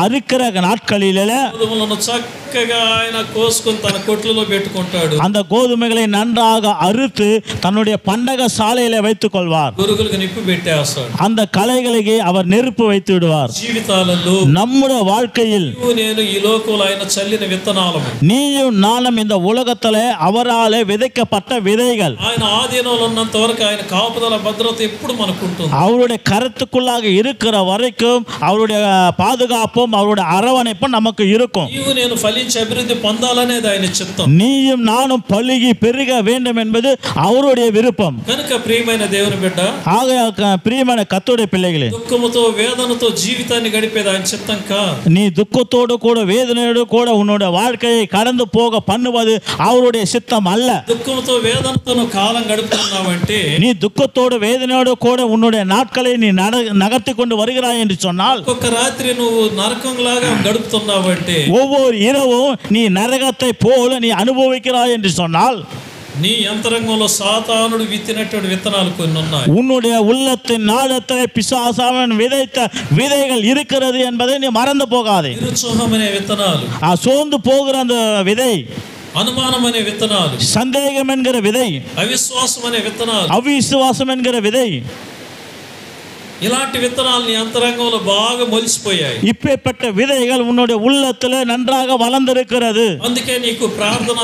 అరిக்கிற நாட்களிலே గోధుమలను చక్కగా ఆయన కోసుకొని తన కొట్లలో పెట్టుకుంటాడు. அந்த கோதுமைகளை நன்றாக அறுத்து தன்னுடைய பண்டக சாலையில வைத்துக் கொள்வார். గురుగులకు నిప్పు పెట్టేస్తాడు, அந்த களைகளுக்கு அவர் நெருப்பு வைத்து விடுவார். జీవితాలలో நம்முடைய வாழ்க்கையில் నేను ఈ లోకంలో ఆయన చల్లిన విత్తనాలము, நீயும் நானும் இந்த உலகத்திலே அவராலே விதைக்கப்பட்ட விதைகள். ఆయన ఆధీనంలో ఉన్నంత వరకు ఆయన కాపుదల భద్రత ఎప్పుడు మనకు ఉంటుంది. அவருடைய கருத்துக்குள்ளாக இருக்கிற வரைக்கும் அவருடைய பாதுகாப்பும் அவருடைய அரவணைப்பும் நமக்கு இருக்கும். నీవు నేను ఫలించి అభివృద్ధి పొందాలనేది ఆయన చిత్తం. நீயும் நானும் பலுகி பெருக வேண்டும் என்பது அவருடைய விருப்பம். కనుక ప్రియమైన దేవుని బిడ్డ, ஆக பிரியமான கர்த்தருடைய பிள்ளைகளே, దుఃఖముతో వేదనతో జీవితాన్ని గడిపేది ఆయన చిత్తం కాదు. நீ துக்கத்தோடு கூட வேதனையோடு கூட உன்னுடைய வாழ்க்கையை கடந்து போக பண்ணுவது அவருடைய சித்தம் அல்ல. దుఃఖంతో వేదనతో కాలం గడుపుతున్నావంటే, நீ துக்கத்தோடு வேதனையோடு கூட உன்னுடைய நாட்களை நீ நகர்த்தி கொண்டு வருகிறாய் என்று சொன்னால், ఒక్కొక్క రాత్రి నువ్వు నరకంలాగా గడుపుతున్నావంటే, ஒவ்வொரு இரவும் நீ நரகத்தை போல நீ அனுபவிக்கிறாய் என்று சொன்னால், నీ యంత్రంగంలో సాతానుడు విత్తినటువంటి విత్తనాలు కొన్ని ఉన్నాయి. உன்னுடைய உள்ளத்தின் நாளத்தை பிசாசாவன் விதைத்த விதைகள் இருக்கிறது என்பதை நீ மறந்து போகாதே. నిరుత్సాహం అనే విత్తనాలు, சோர்ந்து போகிற அந்த விதை, అనుమానం అనే విత్తనాలు, சந்தேகம் என்கிற விதை, అవిశ్వాసం అనే విత్తనాలు, அவிசுவாசம் என்கிற விதை, ఇలాంటి విత్తనాలు నీ అంతరంగంలో బాగా మొలిసిపోయాయి. இப்பேற்பட்ட விதைகள் உன்னுடைய உள்ளத்திலே நன்றாக வளர்ந்திருக்கிறது. అందుకే నీకు ప్రార్థన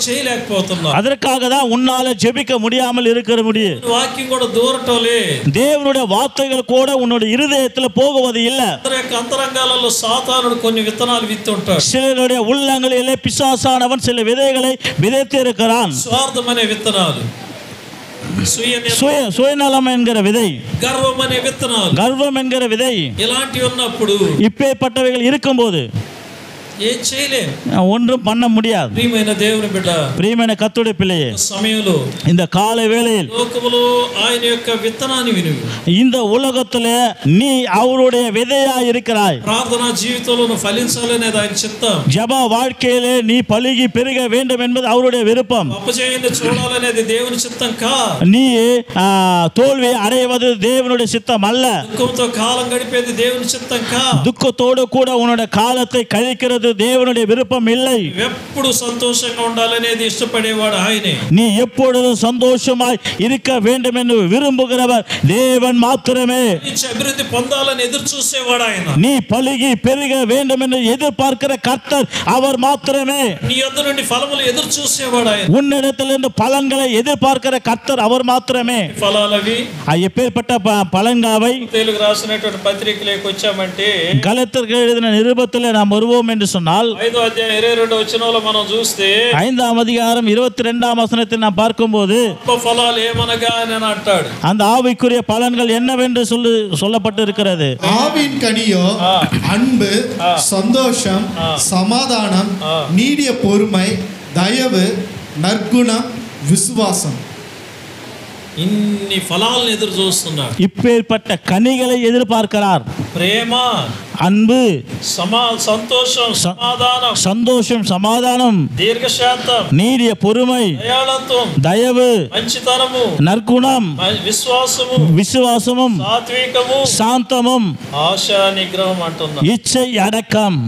చేయలేకపోతున్నావు. அதற்காக தான் உன்னால ஜெபிக்க முடியாமல் இருக்கிற முடியும். వాక్యం కూడా దూరటోలే, தேவனுடைய வார்த்தைகள் கூட உன்னுடைய இருதயத்துல போகுவது இல்ல. అంతరంగాలలో సాతానుడు కొన్ని విత్తనాలు విత్తి ఉంటాడు. சிலருடைய உள்ளங்களிலே பிசாசானவன் சில விதைகளை விதைத்து இருக்கிறான். స్వార్థం అనే విత్తనాలు, சுயநலம் என்கிற விதை, గర్వం అనే విత్తనాలు, கர்வம் என்கிற விதை, ఇలాంటివి ఉన్నప్పుడు இப்பேற்பட்டவைகள் இருக்கும்போது ఏం చేయలేం, ஒன்றும் பண்ண முடியாது. ప్రియమైన దేవుని బిడ్డ, பிரியமான கர்த்தருடைய பிள்ளையே, సమయంలో இந்த காலை வேளையில் లోకములో ఆయన యొక్క విత్తనాన్ని వినుము. இந்த உலகத்திலே நீ அவருடைய விதையா இருக்கிறாய். ప్రార్థనా జీవితంలో నువ్వు ఫలించాలనేది ఆయన చిత్తం. ஜெப வாழ்க்கையிலே நீ பலுகி பெருக வேண்டும் என்பது அவருடைய விருப்பம். అపజయాన్ని చూడాలనేది దేవుని చిత్తం కా. நீ தோல்வி அடைவது தேவனுடைய சித்தம் அல்ல. దుఃఖంతో కాలం గడిపేది దేవుని చిత్తం కా. துக்கத்தோடு கூட உன்னுடைய காலத்தை கழிக்கிறது தேவனுடைய விருப்பம் இல்லை. ఎప్పుడు సంతోషంగా ఉండాలనేది ఇష్టపడేవాడు ఆయనే. நீ எப்பொழுதும் சந்தோஷமாய் இருக்க வேண்டும் என்று விரும்புகிறவர் தேவன் மாத்திரமே. అభివృద్ధి పొందాలని ఎదురు చూసేవాడు ఆయన. நீ பலுகி பெருக வேண்டும் என்று எதிர்பார்க்கிற கர்த்தர் அவர் மாத்திரமே. నీ యొద్ద నుండి ఫలములు ఎదురు చూసేవాడు ఆయన. உன்னிடத்திலிருந்து பலன்களை எதிர்பார்க்கிற கர்த்தர் அவர் மாத்திரமே. ఫలాలవి எப்பேற்பட்ட பலன்காவை తెలుగు రాసినటువంటి పత్రికలోకి వచ్చామంటే, கலத்திற்கு எழுதின நிருபத்திலே நாம் வருவோம் என்று சொன்னால், 5వ అధ్యాయం 22వ వచనంలో మనం చూస్తే, 5ஆம் அதிகாரம் 22ஆம் வசனத்தை நாம் பார்க்கும்போது, ఫలాలు ఏమనగా అని అంటాడు. அந்த ஆவிக்குரிய பலன்கள் என்னவென்று சொல்லப்பட்டு இருக்கிறது. ஆவியின் கனியோ அன்பு, சந்தோஷம், சமாதானம், நீடிய பொறுமை, தயவு, நற்குணம், விசுவாசம். ఇన్ని ఫలాలను ఎదురు చూస్తున్నాడు. இப்பேற்பட்ட கனிகளை எதிர்பார்க்கிறார். ప్రేమ, அன்பு, సంతోషం, సమాధానం, சந்தோஷம், சமாதானம், దీర్ఘశాంతం, நீடிய பொறுமை, దయాళత్వం, தயவு, మంచితనము, நற்குணம், విశ్వాసము, விசுவாசமும், సాత్వికము, சாந்தமும், ఆశా నిగ్రహం అంటున్నా. இச்சை அடக்கம்.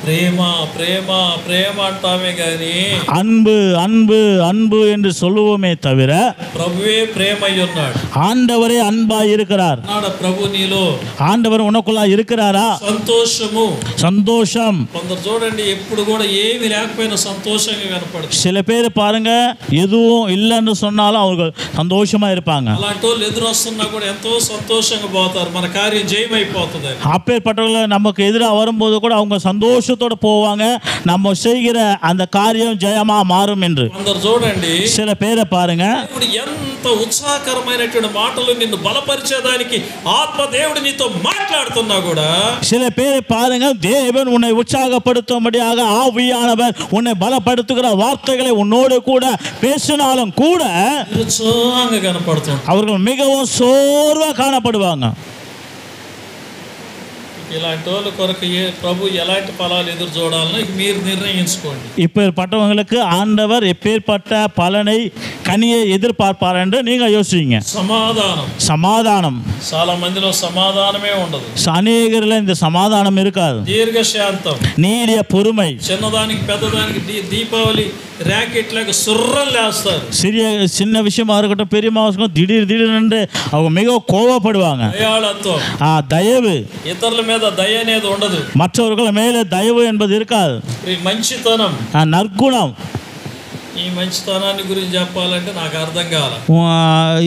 ప్రేమ ప్రేమ ప్రేమ అంటామే గాని அன்பு அன்பு அன்பு என்று சொல்லுவோமே தவிர ప్రభువే ప్రేమ అయి ఉన్నాడు. ஆண்டவரே அன்பாய் இருக்கிறார். నాడ ప్రభు నీలో ஆண்டவர் உனக்குள்ளா இருக்கிறாரா? సంతోషము சந்தோஷம். కొందరు చూడండి ఎప్పుడు కూడా ఏమీ లేకపోయినా సంతోషంగా కనపడుతుంది. சில பேர் பாருங்க எதுவும் இல்லைன்னு சொன்னாலும் அவங்க சந்தோஷமா இருப்பாங்க. అలాంటి వాళ్ళు ఎదురు వస్తున్నా కూడా ఎంతో సంతోషంగా పోతారు, మన కార్యం జయమైపోతుంది. அப்பேற்பட்டவர்கள் நமக்கு எதிராக வரும்போது கூட அவங்க சந்தோஷத்தோட போவாங்க, நம்ம செய்கிற அந்த காரியம் ஜெயமா மாறும் என்று. కొందరు చూడండి சில பேரை பாருங்க ఇప్పుడు ఎంత ఉత్సాహకరమైనటువంటి మాటలు నిన్ను బలపరిచేదానికి ఆత్మ దేవుడు నీతో మాట్లాడుతున్నా కూడా சில பேரை பாருங்க தேவன் உன்னை உற்சாகப்படுத்தும்படியாக ஆவியானவர் உன்னை பலப்படுத்துகிற வார்த்தைகளை உன்னோடு கூட பேசினாலும் கூட ఉత్సాహంగా కనపడుతుంది. அவர்கள் மிகவும் சோர்வா காணப்படுவாங்க. ఇలాంటి వాళ్ళ కొరకు ప్రభు ఎలాంటి ఫలాలు ఎదురు చూడాలని మీరు నిర్ణయించుకోండి. இப்பேற்பட்டவங்களுக்கு ஆண்டவர் எப்பேற்பட்ட பலனை கனியை எதிர்பார்ப்பார் என்று நீங்க யோசிங்க. సమాధానం சமாதானம். చాలా మందిలో సమాధానమే ఉండదు. அநேகரில் இந்த சமாதானம் இருக்காது. దీర్ఘశాంతం, நீடிய பொறுமை. చిన్నదానికి పెద్దదానికి దీపావళి ర్యాకెట్ లాగా సుర్రలు లేస్తారు. சின்ன விஷயமா இருக்கட்டும் பெரியமா இருக்கட்டும் திடீர்னு அவங்க மிகவும் கோவப்படுவாங்க. దయాళత్వం, தயவு, ఇతరుల మీద దయ అనేది ఉండదు. மற்றவர்கள் மேலே தயவு என்பது இருக்காது. మంచితనం, நற்குணம். ఈ మంచితనాన్ని గురించి చెప్పాలంటే నాకు అర్థం కాల.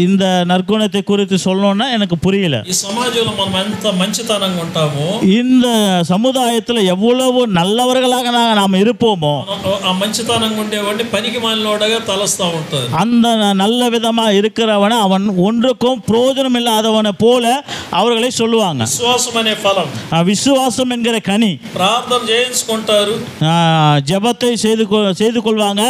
இந்த நற்குணத்தை குறித்து சொல்லணும்னா எனக்கு புரியல. ఈ సమాజంలో మనం ఎంత మంచితనంగా ఉంటామో, இந்த சமுதாயத்தில் எவ்வளவு நல்லவர்களாக நாம் இருப்போமோ ఆ మంచితనంగా ఉండేవాడిని పనికి మాలినోడగా తలస్తా ఉంటారు. அந்த நல்ல விதமா இருக்கிறவனை அவன் ஒன்றுக்கும் பிரயோஜனம் இல்லாதவனை போல அவர்களை சொல்லுவாங்க. విశ్వాసం అనే ఫలం, விசுவாசம் என்கிற கனி. ప్రార్థన చేయించుకుంటారు, ஜெபத்தை செய்து கொள்வாங்க,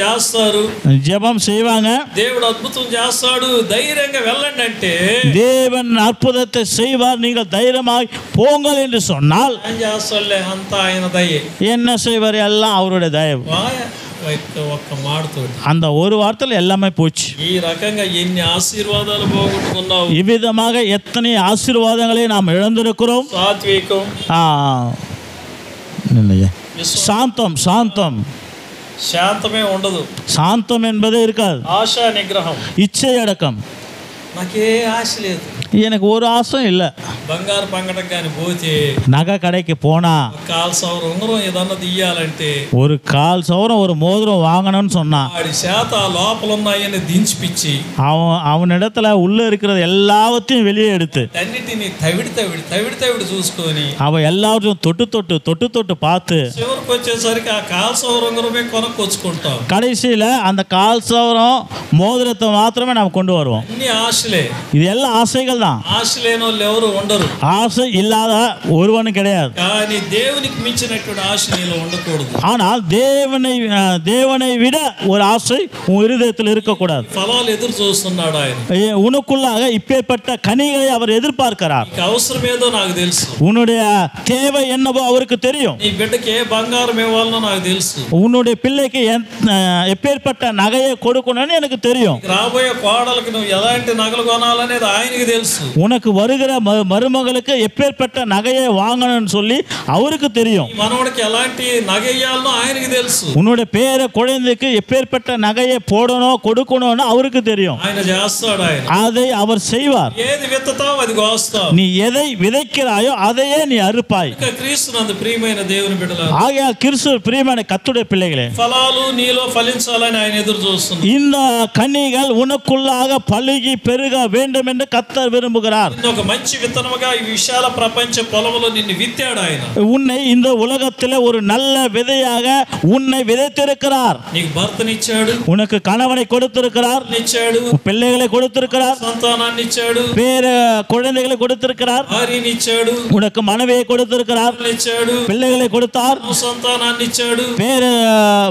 చేస్తారు, ஜெபம் செய்வாங்க. దేవుడు అద్భుతం చేస్తాడు, ధైర్యంగా వెళ్ళండి అంటే தேவன் அற்புதத்தை செய்வார், நீங்கள் தைரியமாய் போங்கள் என்று சொன்னால் ఏం చేస్తాడులే అంతా ఆయన దయే. என்ன செய்வார்? எல்லாம் அவருடைய தயவு. ఒక్క మాటతోటి அந்த ஒரு வார்த்தையில் எல்லாமே போச்சு. ఈ రకంగా ఎన్ని ఆశీర్వాదాలు పోగొట్టుకున్నావు. இவ்விதமாக எத்தனை ஆசீர்வாதங்களை நாம் இழந்திருக்கிறோம். సాత్వికం, சாந்தம். சாந்தம் శాంతమే ఉండదు. சாந்தம் என்பதே இருக்காது. ఆశా నిగ్రహం, இச்சை அடக்கம். నాకే ఆశ లేదు, எனக்கு ஒரு ஆசை இல்லை. బంగారు పంగడం కానీ పోతే நகை கடைக்கு போனா కాల్ సవర ఉంగరం ఏదన్నా తీయాలంటే ஒரு கால் சவரம் ஒரு மோதிரம் வாங்கணும்னு சொன்னான். వాడి చేత లోపల ఉన్నాయని దించిపిచ్చి அவனிடத்துல உள்ள இருக்கிறது எல்லாவற்றையும் வெளியே எடுத்து అన్నిటిని తవిడి చూసుకొని அவன் எல்லாவற்றையும் தொட்டு பார்த்து చివరికి వచ్చేసరికి ఆ కాల్ సవర ఉంగరమే కొనుక్కొచ్చుకుంటాం. கடைசியில அந்த கால் சவரம் மோதிரத்தை மாத்திரமே நாம் கொண்டு வருவோம். అన్ని ఆశలే, இது எல்லாம் ஆசைகள் தான். ఆశ లేని వాళ్ళు ఎవరు ఉండరు. ஆசை இல்லாத ஒருவனும் கிடையாது. కానీ దేవునికి మించినటువంటి ఆశ నీలో ఉండకూడదు. ஆனால் தேவனை விட ஒரு ஆசை உன் இருதயத்தில் இருக்கக்கூடாது. ఫలాలు ఎదురు చూస్తున్నాడు ఆయన. உனக்குள்ளாக இப்பேற்பட்ட கனிகளை அவர் எதிர்பார்க்கிறார். నీకు అవసరం ఏదో నాకు తెలుసు, உன்னுடைய தேவை என்னவோ அவருக்கு தெரியும். నీ బిడ్డకి ఏ బంగారం ఇవ్వాలనో నాకు తెలుసు, உன்னுடைய பிள்ளைக்கு எப்பேற்பட்ட நகையை கொடுக்கணும்னு எனக்கு தெரியும். రాబోయే కోడలకు నువ్వు ఎలాంటి నగలు కొనాలనేది ఆయనకి తెలుసు. உனக்கு வருகிற மருமகளுக்கு எப்பேற்பட்ட நகையை வாங்கணும்னு சொல்லி அவருக்கு தெரியும். మనవడికి ఎలాంటి నగ ఇయ్యాలనో ఆయనకి తెలుసు. உன்னுடைய பேர குழந்தைக்கு எப்பேற்பட்ட நகையை போடணும் கொடுக்கணும்னு அவருக்கு தெரியும். ఆయన చేస్తాడు, ఆయన அதை அவர் செய்வார். ఏది విత్తుతావు అది కోస్తావు. நீ எதை விதைக்கிறாயோ அதையே நீ அறுப்பாய். క్రీస్తునందు ప్రియమైన దేవుని బిడ్డలారా, ஆகையால் கிறிஸ்து பிரியமான கர்த்தருடைய பிள்ளைகளே, ఫలాలు నీలో ఫలించాలని ఆయన ఎదురు చూస్తున్నాడు. இந்த கனிகள் உனக்குள்ளாக பலுகி பெருக வேண்டும் என்று கர்த்தர் விரும்புகிறார். ఒక మంచి విత్తనముగా ఈ విశాల ప్రపంచ పొలములో నిన్ను విత్తాడు ఆయన. உன்னை இந்த உலகத்தில் ஒரு நல்ல விதையாக உன்னை விதைத்திருக்கிறார். నీకు భర్తనిచ్చాడు, உனக்கு கணவனை கொடுத்திருக்கிறார், ఇచ్చాడు, பிள்ளைகளை கொடுத்திருக்கிறார், సంతానాన్ని ఇచ్చాడు, பேர குழந்தைகளை கொடுத்திருக்கிறார், భార్యని ఇచ్చాడు, உனக்கு மனைவியை கொடுத்திருக்கிறார், ఇచ్చాడు, பிள்ளைகளை கொடுத்தார், సంతానాన్ని ఇచ్చాడు, பேர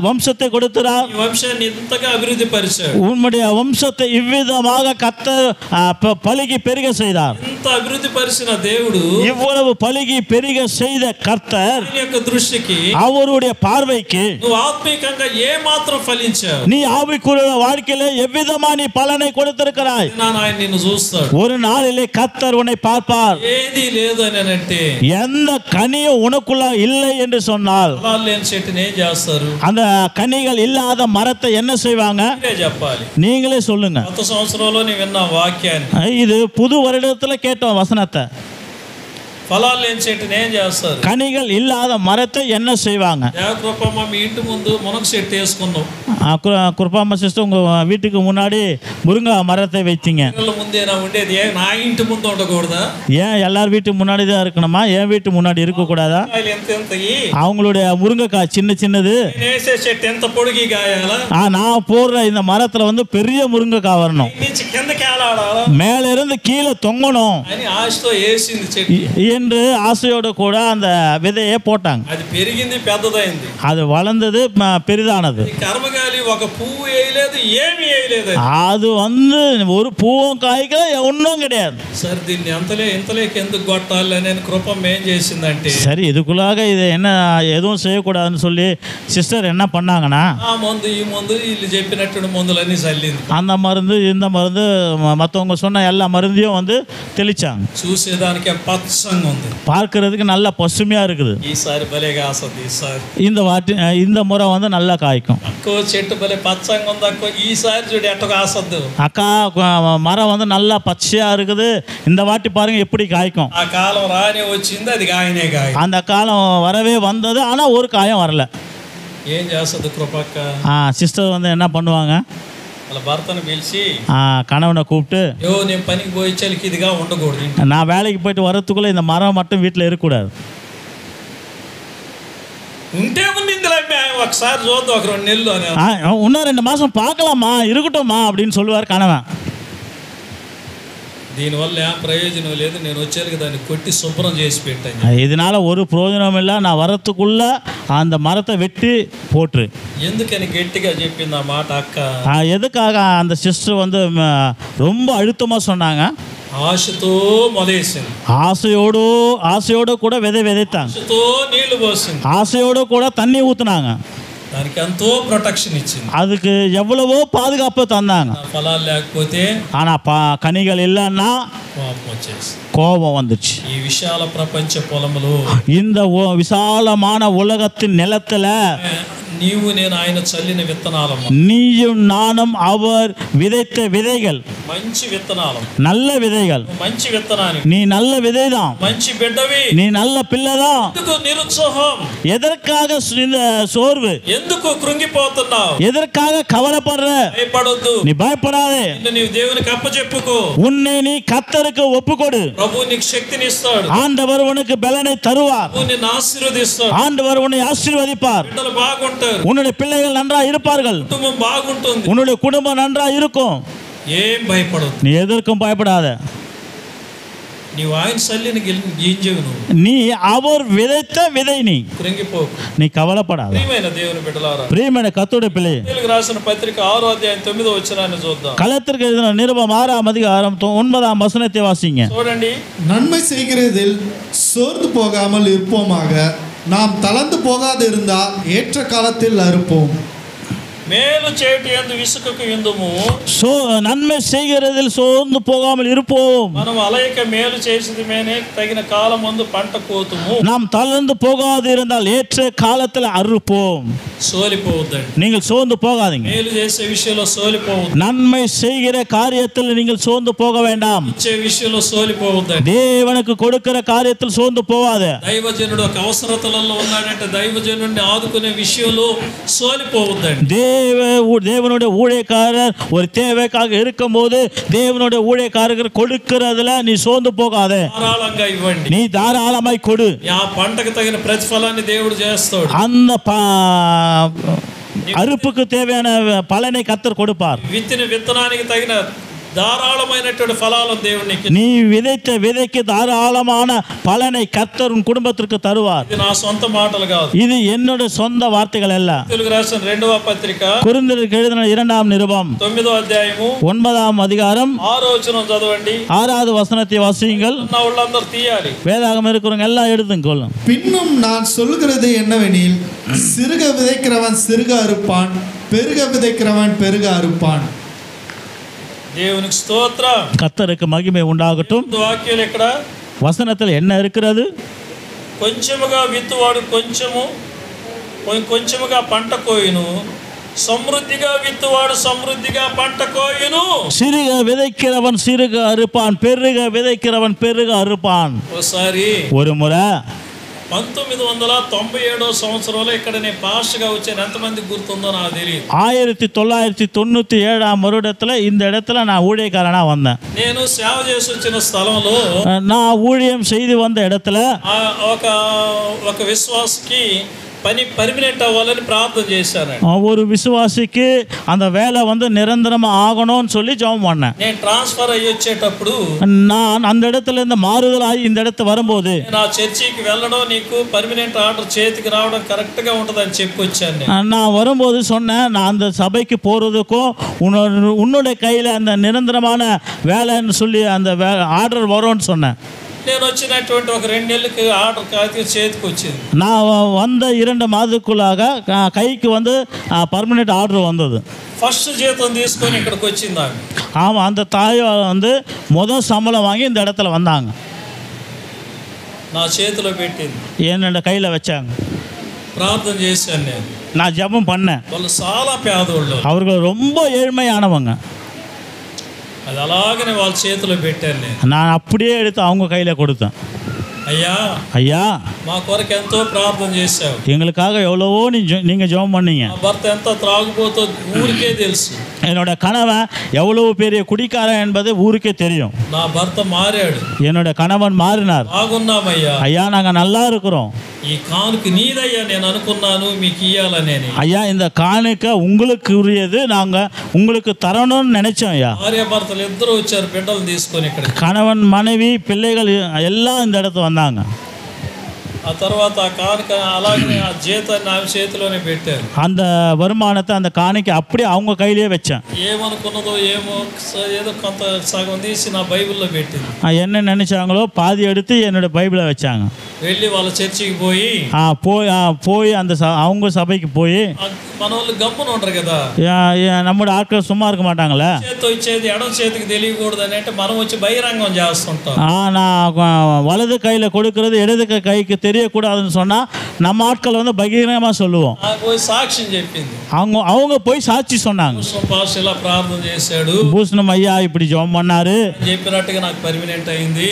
வம்சத்தை கொடுத்தார். ఈ వంశాన్ని ఇంతగా అభివృద్ధి పరిచాడు. உன்னுடைய வம்சத்தை இவ்விதமாக கர்த்தர் பலுகி பெருக பெருக செய்தார். ఇంత అభివృద్ధి పరిచిన దేవుడు இவ்வளவு பலுகி பெருக செய்த கர்த்தர் ఆయన యొక్క దృష్టికి அவருடைய பார்வைக்கு నువ్వు ఆత్మీయంగా ఏ మాత్రం ఫలించావు, நீ ஆவிக்குரிய வாழ்க்கையில எவ்விதமா நீ பலனை கொடுத்திருக்கிறாய். ఆయన నిన్ను చూస్తాడు. ஒரு நாளிலே கர்த்தர் உன்னை பார்ப்பார். ఏది లేదు అని అంటే எந்த கனியும் உனக்குள்ள இல்லை என்று சொன்னால் ఫలాలు లేని చెట్టుని ఏం చేస్తారు? அந்த கனிகள் இல்லாத மரத்தை என்ன செய்வாங்க? మీరే చెప్పాలి. நீங்களே சொல்லுங்க. కొత్త సంవత్సరంలో నీ విన్న వాక్యాన్ని, இது புது வருடத்துல கேட்டோம் வசனத்தை. ఫలాలు లేని చెట్టుని ఏం చేస్తారు? கனிகள் இல்லாத மரத்தை என்ன செய்வாங்க? దేవకృపమ్మ మీ ఇంటి ముందు మునగ చెట్టు వేసుకున్నాం. குருப்பாம்மா சிஸ்டர் உங்க வீட்டுக்கு முன்னாடி முருங்கை மரத்தை வைத்தீங்க. ముందేనా ఉండేది? నా ఇంటి ముందు ఉండకూడదా? ஏன் எல்லார் வீட்டுக்கு முன்னாடி தான் இருக்கணுமா? என் வீட்டு முன்னாடி இருக்கக்கூடாதா? ఎంత ఎంత அவங்களுடைய முருங்கைக்காய் சின்ன சின்னது, వేసే చెట్టు ఎంత పొడిగి గాయాలా? நான் போடுற இந்த மரத்துல வந்து பெரிய முருங்கைக்காய் வரணும், నుంచి కిందకి ఆడాలా மேல இருந்து கீழே தொங்கணும் అని ఆశతో వేసింది చెట్టు. என்று ஆசையோடு கூட அந்த விதையை போட்டாங்க. అది పెరిగింది, పెద్దదైంది, அது வளர்ந்தது, பெரிதானது. కర్మగాలి ఒక పువ్వు వేయలేదు, ఏమి వేయలేదు. அது வந்து ஒரு பூவும் காய்க்கல, ஒன்றும் கிடையாது. సార్ దీన్ని ఇంతలేకి ఎందుకు కొట్టాలి అని కృపం ఏం చేసిందంటే, சரி இதுக்குள்ளாக இது என்ன எதுவும் செய்யக்கூடாதுன்னு சொல்லி சிஸ்டர் என்ன பண்ணாங்கன்னா, ఆ మందు ఈ మందు వీళ్ళు చెప్పినట్టు మందులన్నీ చల్లింది. அந்த மருந்து இந்த மருந்து மற்றவங்க சொன்ன எல்லா மருந்தையும் வந்து தெளிச்சாங்க. చూసేదానికి పచ్చంగా ఉంది, பார்க்கறதுக்கு நல்லா பசுமையா இருக்குது. ఈసారి భలేగా ఆసది. ఈసారి இந்த முறை வந்து நல்லா காய்க்கும். అక్కో చెట్టు భలే పచ్చంగా ఉంది అక్కో, ఈసారి చూడు ఎట్టగా ఆసద్దు. அக்கா மரம் வந்து நல்லா பச்சையா இருக்குது, இந்த வாட்டி பாருங்க எப்படி காய்க்கும். ఆ కాలం రానే వచ్చింది, అది గాయనే గాయ. அந்த காலம் வரவே வந்தது, ஆனா ஒரு காயம் வரல. ఏం చేస్తుంది కృపక్క? சிஸ்டர் வந்து என்ன பண்ணுவாங்க, వాళ్ళ భర్తను పిలిచి கணவனை கூப்பிட்டு, నేను పనికి పోయి చలికి ఇదిగా ఉండకూడదు, நான் வேலைக்கு போயிட்டு வரத்துக்குள்ள இந்த மரம் மட்டும் வீட்டில் இருக்கக்கூடாது. ఉంటే ఉండిందిలే ఒకసారి చూద్దాం, ఒక 2 నెలలు అని. இன்னும் 2 மாசம் பார்க்கலாமா, இருக்கட்டும்மா அப்படின்னு சொல்லுவார் கணவன். దీనివల్ల ఏం ప్రయోజనం లేదు, నేను వచ్చేకి దాన్ని కొట్టి శుభ్రం చేసి పెట్టాను. இதனால ஒரு பிரயோஜனம் இல்லை, நான் வரத்துக்குள்ள அந்த மரத்தை வெட்டி போட்டுரு. ఎందుకని గట్టిగా చెప్పింది ఆ మాట అక్క? எதுக்காக அந்த சிஸ்டர் வந்து ரொம்ப அழுத்தமாக சொன்னாங்க? ఆశతో మొలేసింది, ஆசையோடு கூட விதைத்தாங்க, ఆశతో నీళ్లు పోసింది, ஆசையோடு கூட தண்ணி ஊத்துனாங்க, దానికి ఎంతో ప్రొటెక్షన్ ఇచ్చింది, அதுக்கு எவ்வளவோ பாதுகாப்பு தந்தாங்க. ఫలాలు లేకపోతే, ஆனா கனிகள் இல்லைன்னா కోపం వచ్చేసి கோபம் வந்துச்சு. ఈ విశాల ప్రపంచ పొలములో, இந்த விசாலமான உலகத்தின் நிலத்துல నీవు నేను ఆయన చల్లిన విత్తనాలమ్మ, நீயும் நானும் அவர் விதைத்த விதைகள், మంచి విత్తనాలు, நல்ல விதைகள். మంచి విత్తనాన్ని, நீ நல்ல விதைதான், మంచి బిడ్డవి, நீ நல்ல పిల్లதான். ఎందుకు నిరుత్సాహం, எதற்காக இந்த சோர்வு, ఎందుకు కృంగిపోతున్నావు, எதற்காக கவலைப்படுற? భయపడొద్దు, நீ பயப்படாதே, నిన్ను నీవు దేవునికి అప్పచెప్పుకో. உன்னை நீ கர்த்தருக்கு ஒப்புக்கொடு. ప్రభు నీకు శక్తిని ఇస్తాడు, ஆண்டவர் உனக்கு பலனை தருவார், ప్రభు నిన్ను ఆశీర్వదిస్తాడు, ஆண்டவர் உன்னை ஆசீர்வதிப்பார். బిడ్డలు బాగుంటారు, உன்னுடைய பிள்ளைகள் நன்றா இருப்பார்கள், కుటుంబం బాగుంటుంది, உன்னுடைய குடும்பம் நன்றா இருக்கும். ఏం భయపడొద్దు, நீ எதற்கும் பயப்படாத. నీవు ఆయన చల్లిని గింజవు, నువ్వు நீ அவர் விதைத்த விதை, நீ కృంగిపోకు. நீ கவலைப்படாத. ప్రియమైన దేవుని బిడ్డలారా, பிரியமான கர்த்தருடைய பிள்ளை, తెలుగు రాసిన పత్రిక 6వ అధ్యాయం 9వ వచనాన్ని చూద్దాం. கலத்திற்கு எழுதின நிருபம் 6ஆம் அதிகாரம் 9ஆம் வசனத்தை வாசிங்க. చూడండి, நன்மை செய்கிறதில் சோர்ந்து போகாமல் இருப்போமாக, நாம் தளர்ந்து போகாது இருந்தால் ஏற்ற காலத்தில் அறுப்போம். మేలు చేయటి యందు విసుకకు యుందుము, நன்மை செய்கிறதில் சோர்ந்து போகாமல் இருப்போம். మనం అలయక మేలు చేసేది మేనే తగిన కాలం ముందు పంట కోతుము. நாம் தளர்ந்து போகாது இருந்தால் ஏற்ற காலத்தில் அறுப்போம். సోలిపోవద్దండి, நீங்கள் சோர்ந்து போகாதீங்க. మేలు చేసే విషయంలో సోలిపోవద్దు, நன்மை செய்கிற காரியத்தில் நீங்கள் சோர்ந்து போக வேண்டாம். ఇచ్చే విషయంలో సోలిపోవద్దండి. தேவனுக்கு கொடுக்கிற காரியத்தில் சோர்ந்து போகாத. దైవజనుడు ఒక అవసరతలలో ఉన్నాడంటే దైవజనుడిని ఆదుకునే విషయంలో సోలిపోవద్దండి. தேவனுடைய ஊழியக்காரர் ஒரு தேவைக்காக இருக்கும்போது தேவனுடைய ஊழியக்காரர் கொடுக்கிறதுல நீ சோர்ந்து போகாத. ధారాళంగా ఇవ్వండి, நீ தாராளமாய் கொடு. ఆ పంటకు తగిన ప్రతిఫలాన్ని దేవుడు చేస్తాడు. அந்த அறுப்புக்கு தேவையான பலனை கர்த்தர் கொடுப்பார். విత్తిన విత్తనానికి తగిన ధారాళమైనటువంటి ఫలాలను దేవుడు నీకు நீ விதைத்த விதைக்கு தாராளமான பலனை கர்த்தர் உன் குடும்பத்திற்கு தருவார். ఇది నా సొంత మాటలు కాదు, இது என்னோட சொந்த வார்த்தைகள் அல்ல. తెలుగు రాసిన 2వ పత్రిక கொரிந்தியருக்கு எழுதின 2ஆம் நிருபம் 9వ అధ్యాయము 9ஆம் அதிகாரம் 6వ వచనం చదవండి. 6வது வசனத்தை வாசியுங்கள். నా వాళ్ళందరూ తీయాలి. வேதாகம் இருக்கிறவங்க எல்லாம் எடுத்துக்கொள்ளும். பின்னும் நான் சொல்லுகிறது என்னவெனில், சிறுக விதைக்கிறவன் சிறுக அறுப்பான், பெருக விதைக்கிறவன் பெருக அறுப்பான். దేవునికి స్తోత్రం. கர்த்தருக்கு மகிமை உண்டாகட்டும். వాక్యాలు ఇక్కడ வசனத்தில் என்ன இருக்கிறது? కొంచెముగా విత్తువాడు కొంచెముగా పంట కోయును, సమృద్ధిగా విత్తువాడు సమృద్ధిగా పంట కోయును. சிறுக விதைக்கிறவன் சிறுக அறுப்பான், பெருக விதைக்கிறவன் பெருக அறுப்பான். ఒకసారి ஒரு முறை 1997 సంవత్సరంలో ఇక్కడ నేను పాస్టర్గా వచ్చాను. ఎంతమందికి గుర్తుందో నాకు తెలియదు. 1997ஆம் வருடத்துல இந்த இடத்துல நான் ஊழியக்காரனா வந்தேன். నేను సేవ చేసి వచ్చిన స్థలంలో நான் ஊழியம் செய்து வந்த இடத்துல ఒక విశ్వాసకి పని పర్మినెంట్ అవ్వాలని ప్రార్థన చేశాను. ஒரு విశ్వాసికి அந்த வேலை வந்து நிரந்தரமா ஆகணும்னு சொல்லி ஜெபம் பண்ணேன். నేను ట్రాన్స్ఫర్ అయ్యి వచ్చేటప్పుడు நான் அந்த இடத்துல இருந்து மாறுதலாகி இந்த இடத்துக்கு வரும்போது నా చర్చికి వెళ్ళడం నీకు పర్మినెంట్ ఆర్డర్ చేతికి రావడం కరెక్ట్ గా ఉంటుందని చెప్పి వచ్చాను. நான் வரும்போது சொன்னேன், நான் அந்த சபைக்கு போறதுக்கும் உன்னுடைய கையில அந்த நிரந்தரமான வேலைன்னு சொல்லி அந்த ஆர்டர் வரும்னு சொன்னேன். నేను వచ్చినటువంటి ఒక 2 నెలలకి ఆర్డర్ కాగితం చేతికి వచ్చింది. நான் வந்த 2 மாதத்துக்குள்ளாக கைக்கு வந்து பர்மனெண்ட் ஆர்டர் வந்தது. ఫస్ట్ జీతం తీసుకొని ఇక్కడికి వచ్చింది ఆమె. ஆமாம், அந்த தாய் வந்து முதல் சம்பளம் வாங்கி இந்த இடத்துல வந்தாங்க. నా చేతిలో పెట్టింది, என்னோட கையில் வச்சாங்க. ప్రార్థన చేశాను నేను. நான் ஜெபம் பண்ணேன். వాళ్ళు చాలా పేదోళ్ళు, அவர்கள் ரொம்ப ஏழ்மையானவங்க. అది అలాగనే వాళ్ళ చేతిలో పెట్టాను నేను. நான் அப்படியே எடுத்து அவங்க கையில் கொடுத்தேன். అయ్యా ஐயா, మా కొరకు ఎంతో ప్రార్థన చేశావు, எங்களுக்காக எவ்வளவோ நீங்கள் ஜெபம் பண்ணீங்க. నా భర్త ఎంత త్రాగుబోతో ఊరికే తెలుసు, என்னோட கணவன் எவ்வளவு பெரிய குடிக்காரன் என்பது ஊருக்கே தெரியும். నా భర్త మారాడు, என்னோட கணவன் மாறினார். బాగున్నామయ్యా, ஐயா நாங்கள் நல்லா இருக்கிறோம், ఈ కానుక నీదయ్యా, నేను అనుకున్నాను మీకు ఇయ్యాలని. ஐயா இந்த காணிக்க உங்களுக்கு உரியது, நாங்கள் உங்களுக்கு தரணும்னு நினைச்சோம். ஐயா భార్య భర్తలు ఇద్దరు వచ్చారు బిడ్డలు తీసుకొని ఇక్కడ. கணவன் மனைவி பிள்ளைகள் எல்லாம் இந்த இடத்து வந்தாங்க. ఆ తర్వాత ఆ కానుక అలాగే ఆ జీతాన్ని ఆమె చేతిలోనే పెట్టారు. அந்த வருமானத்தை அந்த காணிக்கை அப்படியே அவங்க கையிலேயே வச்சேன். ఏమనుకున్నదో ఏమో ఏదో కొంత సగం తీసి నా బైబిల్లో పెట్టింది. என்ன நினைச்சாங்களோ பாதி எடுத்து என்னோட பைபிளை வச்சாங்க. వెళ్ళి వాళ్ళ చర్చికి పోయి போய் அந்த அவங்க சபைக்கு போய், మన వాళ్ళు గమ్మున ఉంటారు కదా, நம்மளோட ஆட்கள் சும்மா இருக்க மாட்டாங்களே, చేతితో ఇచ్చేది ఎడం చేతికి తెలియకూడదు అని అంటే మనం వచ్చి బహిరంగం చేస్తుంటాం. நான் வலது கையில் கொடுக்கறது இடது கைக்கு தெரியக்கூடாதுன்னு சொன்னால் நம்ம ஆட்கள் வந்து பகிரங்கமாக சொல்லுவோம். పోయి సాక్ష్యం చెప్పింది. அவங்க போய் சாட்சி சொன்னாங்க. పాస్ ఇలా ప్రార్థన చేశాడు, பூசணம் ஐயா இப்படி ஜெபம் பண்ணாரு, చెప్పినట్టుగా నాకు పర్మినెంట్ అయింది,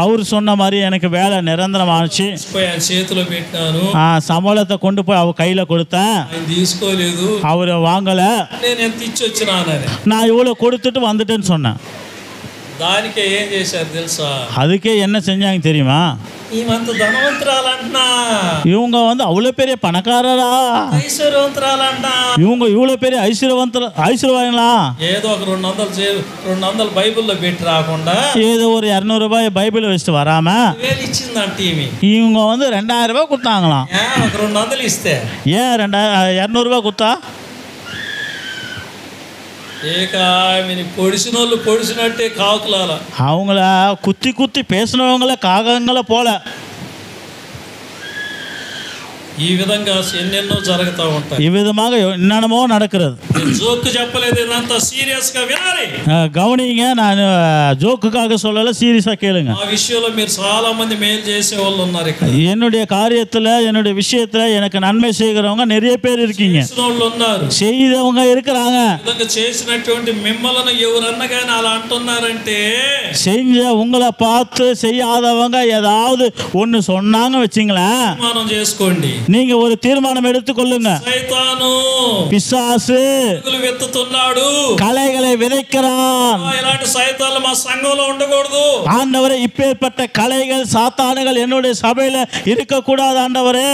அவர் சொன்ன மாதிரி எனக்கு வேலை நிரந்தரமானுச்சு, ఆయన చేతిలో పెట్టాను, சம்பளத்தை கொண்டு போய் அவர் கையில் கொடுத்தேன், ఆయన తీసుకోలేదు, அவர் வாங்கலை, నేను ఎంత ఇచ్చి వచ్చినానని. நான் இவ்வளோ கொடுத்துட்டு வந்துட்டேன்னு சொன்னேன். దానికే ఏం చేశారు తెలుసా? அதுக்கே என்ன செஞ்சாங்க தெரியுமா? ఈమంత ధనవంతురాలంటున్నా, இவங்க வந்து அவ்வளோ பெரிய பணக்காரரா, ఐశ్వర్యవంతురాలంటా, இவங்க இவ்வளோ பெரிய ஐஸ்வர்யங்களா, ఏదో ఒక 200 బైబిల్లో పెట్టి రాకుండా ஏதோ ஒரு 200 ரூபாய் பைபிள் வச்சுட்டு வராம 1000 ఇచ్చిందంట ఈమె. இவங்க வந்து 2000 ரூபாய் கொடுத்தாங்களாம். ఒక 200 ఇస్తే ஏன் 200 ரூபாய் கொடுத்தா? ఏక ఆమెని పొడిచిన వాళ్ళు పొడిచినట్టే కాకులాల, அவங்கள குத்தி குத்தி பேசினவங்கள காகங்களை போல. ఈ విధంగా ఎన్నెన్నో జరుగుతూ ఉంటాయి. இவ்விதமாக என்னென்னமோ நடக்கிறது. జోక్ చెప్పలేదు, ఇదంతా సీరియస్ గా వినాలి. கவனிங்க, நான் ஜோக்குக்காக சொல்லல, சீரியஸா கேளுங்க. ఆ విషయంలో మీరు చాలా మంది మేలు చేసే వాళ్ళు ఉన్నారు ఇక్కడ. என்னுடைய காரியத்துல என்னுடைய விஷயத்துல எனக்கு நன்மை செய்கிறவங்க நிறைய பேர் இருக்கீங்க, వాళ్ళు ఉన్నారు, செய்தவங்க இருக்கிறாங்க. విధంగా చేసినటువంటి మిమ్మల్ని ఎవరన్నా కానీ అలా అంటున్నారంటే செஞ்ச உங்களை பார்த்து செய்யாதவங்க ஏதாவது ஒன்று சொன்னாங்க வச்சுங்களேன், తీర్మానం చేసుకోండి. நீங்க ஒரு தீர்மானம் எடுத்துக்கொள்ளுங்க. సైతాను பிசாசு విత్తుతున్నాడు, களைகளை விதைக்கிறான். ఇలాంటి సైతాలు మా సంఘంలో ఉండకూడదు. ஆண்டவரே, இப்பேற்பட்ட களைகள் சாத்தானுகள் என்னுடைய சபையில இருக்க கூடாது ஆண்டவரே.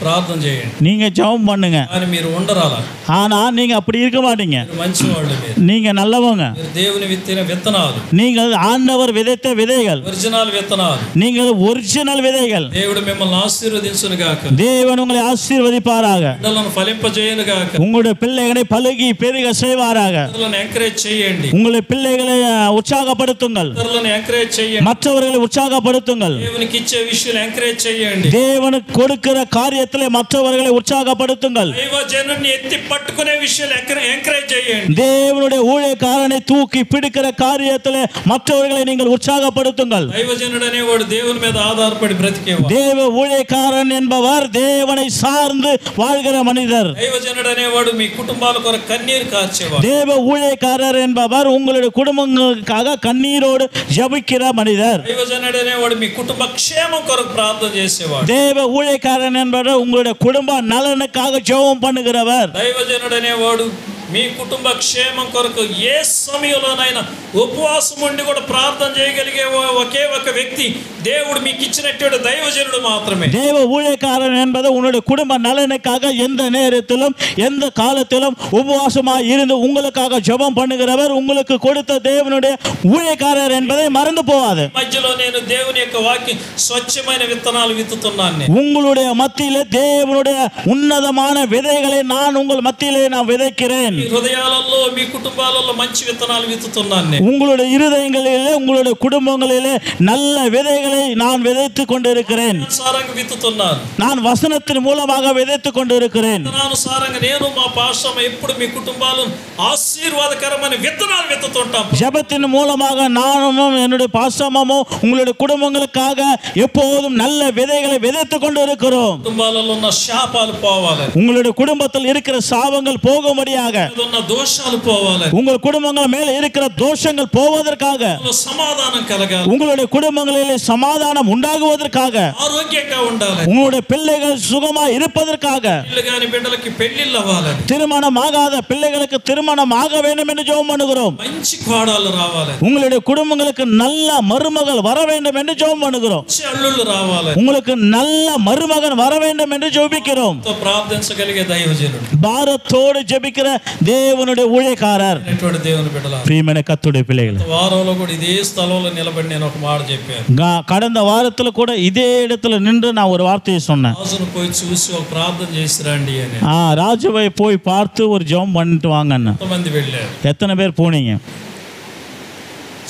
ప్రార్థన చేయండి, நீங்க ஜெபம் பண்ணுங்க. కానీ మీరు ఉండరాలా. ஆனா நீங்க அப்படி இருக்க மாட்டீங்க. మీరు మంచివాళ్ళు, நீங்க நல்லவங்க. మీరు దేవుని విత్తిన విత్తనాలు, நீங்கள் ஆண்டவர் விதைத்த விதைகள், ఒరిజినల్ విత్తనాలు. நீங்கள் ஒரிஜினல் விதைகள். దేవుడు మిమ్మల్ని ఆశీర్వదించును గాక, தேவன் உங்களை ஆசீர்வதிப்பாராக, బిడ్డలను ఫలింపజేయును గాక, உங்களுடைய பிள்ளைகளை பலுகி பெருக செய்வாராக. ఇతరులను ఎంకరేజ్ చేయండి, உங்களுடைய பிள்ளைகளை உற்சாகப்படுத்துங்கள், ఇతరులను ఎంకరేజ్ చేయండి, மற்றவர்களை உற்சாகப்படுத்துங்கள். దేవునికి ఇచ్చే విషయాలు ఎంకరేజ్ చేయండి, தேவனுக்கு கொடுக்கிற காரியத்திலே மற்றவர்களை உற்சாகப்படுத்துங்கள். దైవజనుని ఎత్తి పట్టుకునే విషయాలు ఎంకరేజ్ చేయండి, தேவனுடைய ஊழியக்காரனை தூக்கி பிடிக்கிற காரியத்திலே மற்றவர்களை நீங்கள் உற்சாகப்படுத்துங்கள். దైవజనుడు అనేవాడు దేవుని మీద ఆధారపడి బ్రతికేవాడు. தேவ ஊழியக்காரன் என்பவர் தேவனை சார்ந்து வாழ்கிற மனிதர். దైవజనుడు అనేవాడు మీ కుటుంబాల కొరకు కన్నీరు కార్చేవాడు. தேவ ஊழியக்காரர் என்பவர் உங்களுடைய குடும்பங்களுக்காக கண்ணீரோடு ஜெபிக்கிற மனிதர். దైవజనుడు అనేవాడు మీ కుటుంబ క్షేమం కొరకు ప్రార్థన చేసేవాడు. தேவ ஊழியக்காரன் என்பவர் உங்களுடைய குடும்ப நலனுக்காக ஜெபம் பண்ணுகிறவர். దైవజనుడు అనేవాడు మీ కుటుంబ క్షేమం కొరకు ఏ సమయంలోనైనా ఉపవాసం ఉండి కూడా ప్రార్థన చేయగలిగే ఒకే ఒక వ్యక్తి దేవుడు మీకు ఇచ్చినటువంటి దైవజనుడు మాత్రమే. தேவ ஊழியக்காரன் என்பது உன்னுடைய குடும்ப நலனுக்காக எந்த நேரத்திலும் எந்த காலத்திலும் உபவாசமாக இருந்து உங்களுக்காக ஜெபம் பண்ணுகிறவர் உங்களுக்கு கொடுத்த தேவனுடைய ஊழியக்காரர் என்பதை மறந்து போகாது. మధ్యలో నేను దేవుని యొక్క వాక్యం స్వచ్ఛమైన విత్తనాలు విత్తుతున్నాను. உங்களுடைய மத்தியிலே தேவனுடைய உன்னதமான விதைகளை நான் உங்கள் மத்தியிலே நான் விதைக்கிறேன். మీ హృదయాలలో మీ కుటుంబాలలో మంచి విత్తనాలు విత్తుతున్నాను. உங்களுடைய இருதயங்களிலே உங்களுடைய குடும்பங்களிலே நல்ல விதைகளை நான் விதைத்துக் கொண்டிருக்கிறேன். అనుసారంగా విత్తుతున్నాను. நான் வசனத்தின் மூலமாக விதைத்துக் கொண்டிருக்கிறேன். అనుసారంగా నేను మా పాస్టర్ ఎప్పుడు మీ కుటుంబాలను ఆశీర్వాదకరమైన విత్తనాలు విత్తుతుంటాం. ஜெபத்தின் மூலமாக நானும் என்னுடைய பாஸ்டமும் உங்களுடைய குடும்பங்களுக்காக எப்போதும் நல்ல விதைகளை விதைத்துக் கொண்டிருக்கிறோம். కుటుంబాలలో ఉన్న శాపాలు పోవాలి, உங்களுடைய குடும்பத்தில் இருக்கிற சாபங்கள் போகும்படியாக, ఉన్న దోషాలు పోవాలి, உங்கள் குடும்பங்கள் மேல் இருக்கிற தோஷங்கள் போவதற்காக, సమాధానం కలగాలి, உங்களுடைய குடும்பங்களிலே சமாதானம் உண்டாகுவதற்காக, ఆరోగ్యంగా ఉండాలి, உங்களுடைய பிள்ளைகள் சுகமாய் இருப்பதற்காக, పిల్లలు కాని బిడ్డలకి పెళ్లిళ్ళు అవ్వాలి, திருமணம் ஆகாத பிள்ளைகளுக்கு திருமணம் ஆக வேண்டும் என்று ஜெபம் பண்ணுகிறோம். మంచి కోడళ్ళు రావాలి, உங்களுடைய குடும்பங்களுக்கு நல்ல மருமகள் வர வேண்டும் என்று ஜெபம் பண்ணுகிறோம். మంచి అల్లుళ్ళు రావాలి, உங்களுக்கு நல்ல மருமகன் வர வேண்டும் என்று ஜெபிக்கிறோம். ప్రార్థించగలిగే దైవజనుడు, பாரத்தோடு ஜெபிக்கிற தேவனுடைய ஊழியக்காரர். అటువంటి దేవుని బిడ్డలారా, பிரியமான கர்த்தருடைய பிள்ளைகள், వారంలో కూడా ఇదే స్థలంలో నిలబడి నేను ఒక మాట చెప్పాను. கடந்த வாரத்துல கூட இதே இடத்துல நின்று நான் ஒரு வார்த்தையை சொன்னேன். రాజును పోయి చూసి ఒక ప్రార్థన చేసి రండి అని. ராஜுவை போய் பார்த்து ஒரு ஜெபம் பண்ணிட்டு வாங்கன்னு. ఎంతమంది వెళ్ళారు? எத்தனை பேர் போனீங்க?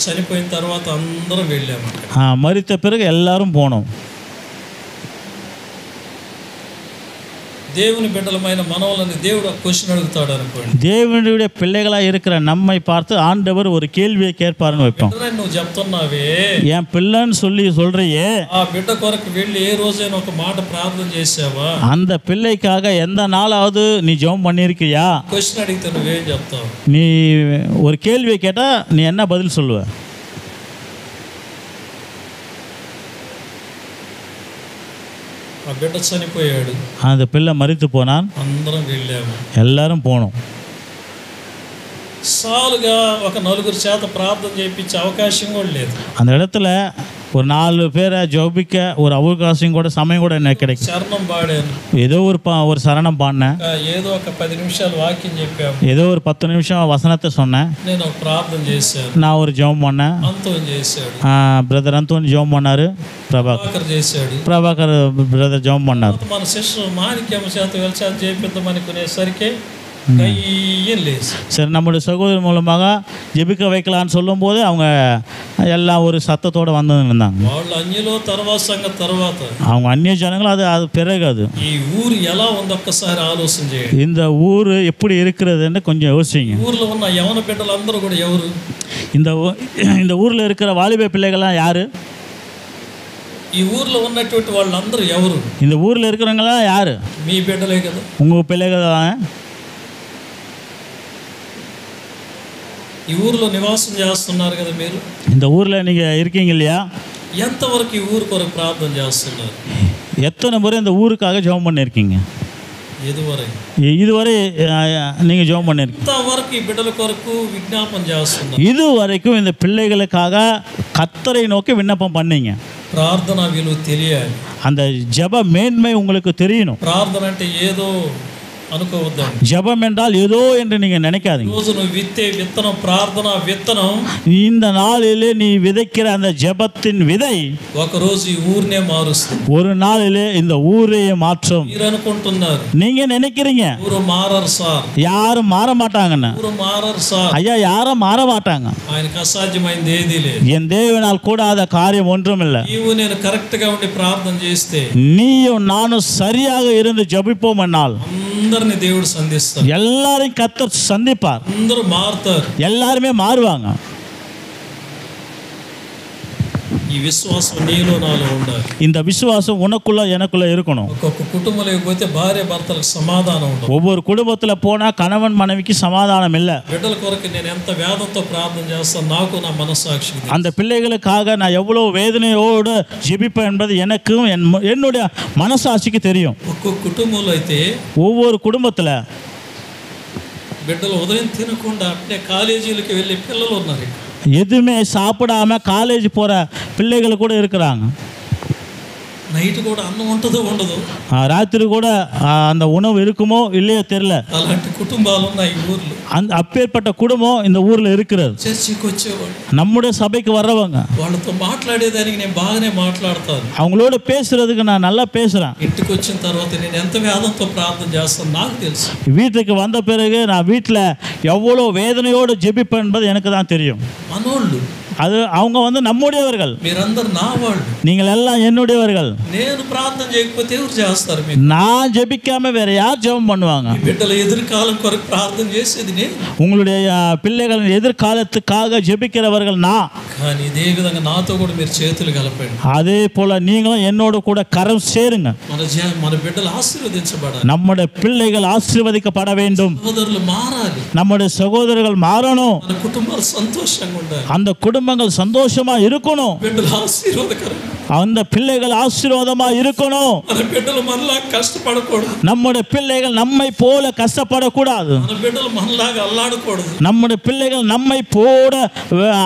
చనిపోయిన తర్వాత అందరం వెళ్ళాము. மரித்த பிறகு எல்லாரும் போனோம். దేవుని బిడ్డలమైన మనవలని దేవుడు క్వశ్చన్ అడుగుతాడు అనుకోండి. தேவனுடைய பிள்ளைகளா இருக்கிற நம்மை பார்த்து ஆண்டவர் ஒரு கேள்வியை கேட்பாருன்னு வைப்போம். నువ్వు చెప్తున్నావే, என் பிள்ளைன்னு சொல்றியே, ఆ బిడ్డ కొరకు వెళ్ళి ఏ రోజైనా ఒక మాట ప్రార్థన చేసావా? அந்த பிள்ளைக்காக எந்த நாளாவது நீ ஜெபம் பண்ணியிருக்கியா? క్వశ్చన్ అడిగితే నువ్వేం చెప్తావు? நீ ஒரு கேள்வியை கேட்டா நீ என்ன பதில் சொல்லுவ? ఆ బిడ్డ చనిపోయాడు, அந்த பிள்ளை மரித்து போனான், అందరం వెళ్ళాము, எல்லாரும் போனோம். సాలుగా ఒక నలుగురు చేత ప్రార్థన చేయించే అవకాశం కూడా లేదు. அந்த இடத்துல ஒரு 4 பேரை ஜெபிக்க ஒரு அவகாசம் கூட சமயம் கூட எனக்கு கிடைக்கும். చరణం పాడాను, ஏதோ ஒரு சரணம் பாடினேன், ఏదో ఒక 10 నిమిషాలు వాక్యం చెప్పాము, ஏதோ ஒரு 10 நிமிஷம் வசனத்தை சொன்னேன், నేను ఒక ప్రార్థన చేశాను, நான் ஒரு ஜெபம் பண்ணேன், అంతం చేశాడు, பிரதர் அந்தோனி ஜெபம் பண்ணாரு, ప్రభాకర్ చేశాడు, பிரபாகர் பிரதர் ஜெபம் பண்ணார். మన శిష్యులు మాణిక్యమ చేత వెలిచాత చేపిద్దామనుకునేసరికి கையும் లేసి, சரி நம்முடைய சகோதரர் மூலமாக ஜெபிக்க வைக்கலான்னு சொல்லும்போது அவங்க எல்லாம் ஒரு சத்தத்தோடு வந்து இருந்தாங்க. వాళ్ళు అన్యులో తర్వాత సంగతి తర్వాత, அவங்க அந்நிய ஜனங்களும் அது பிறகு அது ఈ ఊరు ఎలా ఉందో ఒక్కసారి ఆలోచన చేయండి. இந்த ஊர் எப்படி இருக்கிறதுன்னு கொஞ்சம் யோசிங்க. ఊర్లో ఉన్న యవన బిడ్డలందరూ కూడా ఎవరు? இந்த ஊரில் இருக்கிற வாலிப பிள்ளைகள்லாம் யாரு? ఈ ఊర్లో ఉన్నటువంటి వాళ్ళందరూ ఎవరు? இந்த ஊரில் இருக்கிறவங்களாம் யாரு? మీ బిడ్డలే కదా. உங்கள் பிள்ளைகள் தான். ఈ ఊర్లో నివాసం చేస్తున్నారు కదా మీరు. இந்த ஊரில் நீங்கள் இருக்கீங்க இல்லையா? ఎంతవరకు ఈ ఊరు కొరకు ప్రార్థన చేస్తున్నారు? எத்தனை முறை இந்த ஊருக்காக ஜெபம் பண்ணியிருக்கீங்க? இதுவரை நீங்க ஜெபம் பண்ணிருக்கீங்க. ఇంతవరకు ఈ బిడ్డల కొరకు విజ్ఞాపన చేస్తున్నారు. இதுவரைக்கும் இந்த பிள்ளைகளுக்காக கர்த்தரை நோக்கி விண்ணப்பம் பண்ணீங்க. ప్రార్థన విలువ తెలియాలి. அந்த ஜெப மேன்மை உங்களுக்கு தெரியணும். ప్రార్థన అంటే ఏదో అనుకోవద్దండి. ஜெபம் என்றால் ஏதோ என்று நீங்க நினைக்காதீங்க. రోజు నువ్వు విత్తే విత్తనం ప్రార్థన విత్తనం இந்த நாளிலே நீ விதைக்கிற அந்த ஜெபத்தின் விதை ఒక రోజు ఈ ఊరినే మారుస్తుంది. ஒரு நாளிலே இந்த ஊரையே மாற்றும். మీరు అనుకుంటున్నారు நீங்க நினைக்கிறீங்க ఊరు మారరు సార్, யாரும் மாற மாட்டாங்கன்னு. ఊరు మారరు సార్. ஐயா, யாரும் மாற மாட்டாங்க. ఆయనకు అసాధ్యమైంది ఏదీ లేదు. என் தேவனால் கூடாத காரியம் ஒன்றும் இல்லை. నీవు నేను కరెక్ట్ గా ఉండి ప్రార్థన చేస్తే நீயும் நானும் சரியாக இருந்து ஜெபிப்போம் என்னால் అందరిని దేవుడు సంధిస్తాడు. எல்லாரையும் கர்த்தர் சந்திப்பார். అందరూ మారుతారు. எல்லாருமே மாறுவாங்க. ఈ విశ్వాసం నీలో నాలో ఉండాలి. இந்த விசுவாசம் உனக்குள்ள எனக்குள்ள இருக்கணும். ఒక్కొక్క కుటుంబంలోకి పోతే భార్య భర్తలకు సమాధానం ఉండదు. ஒவ்வொரு குடும்பத்துல போனா கணவன் மனைவிக்கு சமாதானம் இல்லை. బిడ్డల కొరకు నేను ఎంత వేదంతో ప్రార్థన చేస్తాను నాకు నా మనస్సాక్షికి తెలుసు. அந்த பிள்ளைகளுக்காக நான் எவ்வளவு வேதனையோடு ஜெபிப்பேன் என்பது எனக்கும் என்னுடைய மனசாட்சிக்கு தெரியும். ఒక్కొక్క కుటుంబంలో అయితే ஒவ்வொரு குடும்பத்துல బిడ్డలు ఉదయం తినకుండా అట్నే కాలేజీలకు వెళ్ళే పిల్లలు ఉన్నారు. எதுவுமே சாப்பிடாம காலேஜ் போற பிள்ளைகள் கூட இருக்கிறாங்க. నైట్ కూడా అన్నం ఉంటుందో ఉండదు, ராத்திரி கூட அந்த உணவு இருக்குமோ இல்லையோ தெரியல. అలాంటి కుటుంబాలు ఉన్నాయి ఈ ఊర్లో. அந்த அப்பேற்பட்ட குடும்பம் இந்த ஊர்ல இருக்கிறது. చర్చికి వచ్చేవాళ్ళు நம்முடைய சபைக்கு வர்றவங்க వాళ్ళతో మాట్లాడేదానికి నేను బాగానే మాట్లాడతాను. அவங்களோட பேசுறதுக்கு நான் நல்லா பேசுறேன். ఇంటికి వచ్చిన తర్వాత నేను ఎంత వేదంతో ప్రార్థన చేస్తాను నాకు తెలుసు. வீட்டுக்கு வந்த பிறகு நான் வீட்டில் எவ்வளோ வேதனையோடு ஜெபிப்பேன் என்பது எனக்கு தான் தெரியும். మనోళ్ళు அது அவங்க வந்து நம்முடையவர்கள், మీరందరూ నా వాళ్ళు. நீங்கள் எல்லாம் என்னுடையவர்கள். నేను ప్రార్థన చేయకపోతే ఎవరు చేస్తారు? మీకు நான் ஜெபிக்காம வேற யார் ஜெபம் பண்ணுவாங்க? మీ బిడ్డల ఎదురుకాలం కొరకు ప్రార్థన చేసేది నేను. உங்களுடைய பிள்ளைகளின் எதிர்காலத்துக்காக ஜெபிக்கிறவர்கள் நான். కానీ ఇదే విధంగా నాతో కూడా మీరు చేతులు కలపండి. அதே போல நீங்களும் என்னோட கூட கரம் சேருங்க. మన బిడ్డలు ఆశీర్వదించబడాలి. நம்முடைய பிள்ளைகள் ஆசீர்வதிக்கப்பட வேண்டும். సోదరులు మారాలి. நம்முடைய సహోదரர்கள் మారணும். మన కుటుంబాలు సంతోషంగా ఉండాలి. அந்த குடும்பங்கள் சந்தோஷமா இருக்கணும். బిడ్డలు ఆశీర్వాదకరం. அந்த பிள்ளைகள் ஆசீர்வாதமா இருக்கணும். మన బిడ్డలు మనలా కష్టపడకూడదు. நம்முடைய பிள்ளைகள் நம்மை போல கஷ்டப்படக்கூடாது. మన బిడ్డలు మనలాగా అల్లాడకూడదు. நம்முடைய பிள்ளைகள் நம்மை போல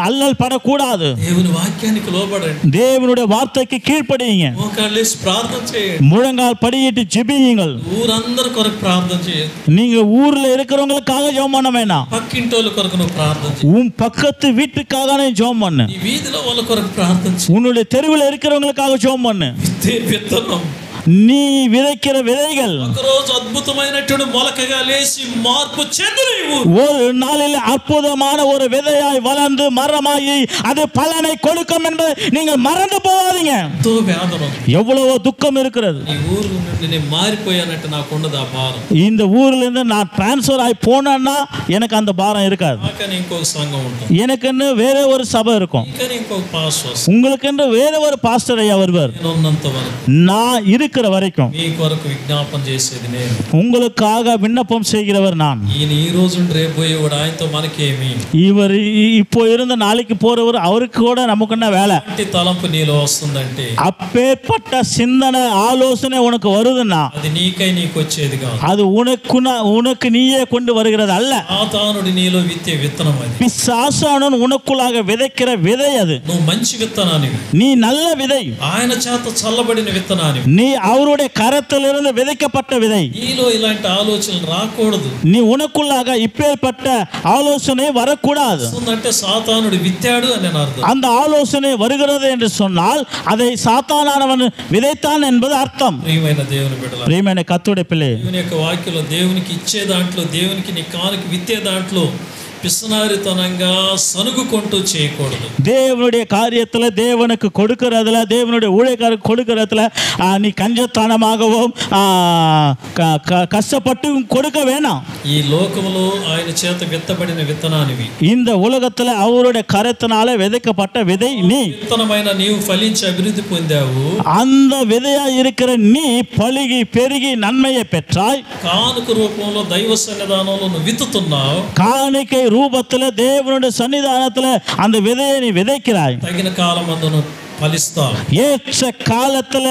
அல்லல் படக்கூடாது. దేవుని వాక్యానికి లోబడండి. தேவனுடைய வார்த்தைக்கு கீழ்ப்படியுங்க. మోకాళ్ళేసి ప్రార్థన చేయండి. முழங்கால் படியிட்டு ஜெபியுங்கள். ఊరందరి కొరకు ప్రార్థన చేయండి. நீங்க ஊர்ல இருக்கிறவங்களுக்காக ஜெபம் பண்ண வேணாம். పక్కింటోళ్ళ కొరకు నువ్వు ప్రార్థన చేయి. உன் பக்கத்து வீட்டுக்காக நீ ஜெபம் பண்ணு. ఈ వీధిలో వాళ్ళ కొరకు ప్రార్థన చేయి. உன்னுடைய தெருவில் இருக்கிறவங்களுக்காக ஜெபம் பண்ணு. విత్తే విత్తనం நீ விதைக்கிற விதைகள் ఒకరోజు అద్భుతమైనటువంటి మొలకగా లేచి మార్పు చెందిన ஒரு நாளில் அற்புதமான ஒரு விதையாய் வளர்ந்து மரமாகி அது பலனை கொடுக்கும் என்பதை நீங்கள் மறந்து போகாதீங்க. ఎంతో వేదన, எவ்வளவோ துக்கம் இருக்கிறது. ఈ ఊరు నుండి నేను మారిపోయానంటే నాకు ఉండదు ఆ భారం. இந்த ஊர்ல இருந்து நான் டிரான்ஸ்ஃபர் ஆகி போனேன்னா எனக்கு அந்த பாரம் இருக்காது. నాకని ఇంకొక సంఘం ఉంటుంది, எனக்குன்னு வேற ஒரு சபை இருக்கும், ఇంకని ఇంకొక పాస్టర్, உங்களுக்கென்று வேற ஒரு பாஸ்டர் ஐயா வருவார். నేను ఉన్నంత వరకు நான் இருக்கிற வரைக்கும் మీ కొరకు విజ్ఞాపన చేసేది నేను, உங்களுக்காக விண்ணப்பம் செய்கிறவர் நான். ఈయన ఈ రోజు రేపు పోయేవాడు, ఆయనతో మనకేమి? இவர் இப்போ இருந்த நாளைக்கு போறவர், அவருக்கு கூட நமக்கு என்ன வேலை? అంటే తలంపు నీలో వస్తుందంటే அப்பேற்பட்ட சிந்தனை ஆலோசனை உனக்கு வருதுன்னா అది నీకై నీకు వచ్చేది కాదు, அது உனக்கு நீயே கொண்டு வருகிறது அல்ல. సాతానుడు నీలో విత్తే విత్తనం అది. பிசாசானவன் உனக்குள்ளாக விதைக்கிற விதை அது. నువ్వు మంచి విత్తనానివి, நீ நல்ல விதை, ఆయన చేత చల్లబడిన విత్తనానివి, நீ அவருடைய கரத்திலிருந்து விதைக்கப்பட்ட விதை. నీలో ఇలాంటి ఆలోచనలు రాకూడదు. நீ உனக்குள்ளாக இப்பேற்பட்ட ஆலோசனை வரக்கூடாது. అంటే సాతానుడు విత్తాడు అని అర్థం. அந்த ఆలోచனை வருகிறது என்று சொன்னால் அதை சாத்தானானவன் விதைத்தான் என்பது అర్థం. ప్రియమైన దేవుని బిడ్డలారా, ప్రియమైన కర్తృడి పిల్లే, దేవుని యొక్క వాక్యంలో దేవునికి ఇచ్చే దాంట్లో, దేవునికి నీ కానుక విత్తే దాంట్లో பிசுனாரித்தனங்கா சனுகுகொண்டு செய்யக்கூடாது. தேவனுடைய காரியத்தில் தேவனுக்கு கொடுக்கிறதுல, தேவனுடைய ஊழியக்காரருக்கு கொடுக்கிறதுல நீ கஞ்சத்தனமாகவும் கஷ்டப்பட்டு கொடுக்க வேணாம். ఈ లోకములో ఆయన చేత విత్తబడిన విత్తనానివి, இந்த உலகத்துல அவருடைய கரத்தினால விதைக்கப்பட்ட விதை நீ. విత్తనమైన నీవు ఫలించి అభివృద్ధి పొందావు. அந்த விதையா இருக்கிற நீ பலுகி பெருகி நன்மையை பெற்றாய். కానుక రూపంలో దైవ సన్నిధానంలో నువ్వు విత్తుతున్నావు. காணிக்கை ரூபத்துல தேவனுடைய சன்னிதானத்துல அந்த விதையை நீ விதைக்கிறாய். తగిన కాలమందును ఫలిస్తావు. ஏற்ற காலத்துல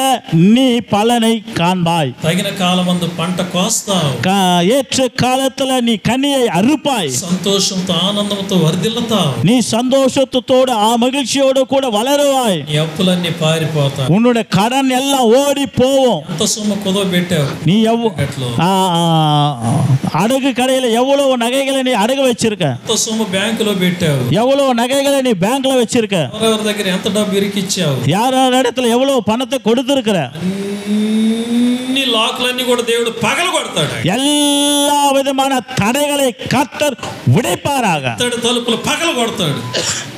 நீ பலனை காண்பாய். తగిన కాలమందు పంట కోస్తావు. ஏற்ற காலத்துல நீ கனியை அறுப்பாய். సంతోషంతో ఆనందంతో వర్ధిల్లుతావు. நீ சந்தோஷத்தோடு மகிழ்ச்சியோடு கூட வளருவாய். నీ అప్పులన్నీ పారిపోతాయి. உன்னுடைய கடன் எல்லாம் ஓடி போகும். ఎంత సొమ్ము కుదవబెట్టావు நீ அடகு கடையில எவ்வளவு நகைகளை நீ அடகு வச்சிருக்க, ఎంత సొమ్ము బ్యాంకులో పెట్టావు, எவ்வளவு நகைகளை நீ பேங்க்ல வச்சிருக்க, ఎవరెవరి దగ్గర ఎంత డబ్బు ఇరికిచ్చావు, யார் இடத்துல எவ்வளவு பணத்தை கொடுத்திருக்கிற, అన్ని లాక్లన్నీ కూడా దేవుడు పగల కొడతాడు. எல்லா விதமான தடைகளை கர்த்தர் உடைப்பாராக. తలుపులు పగల కొడతాడు.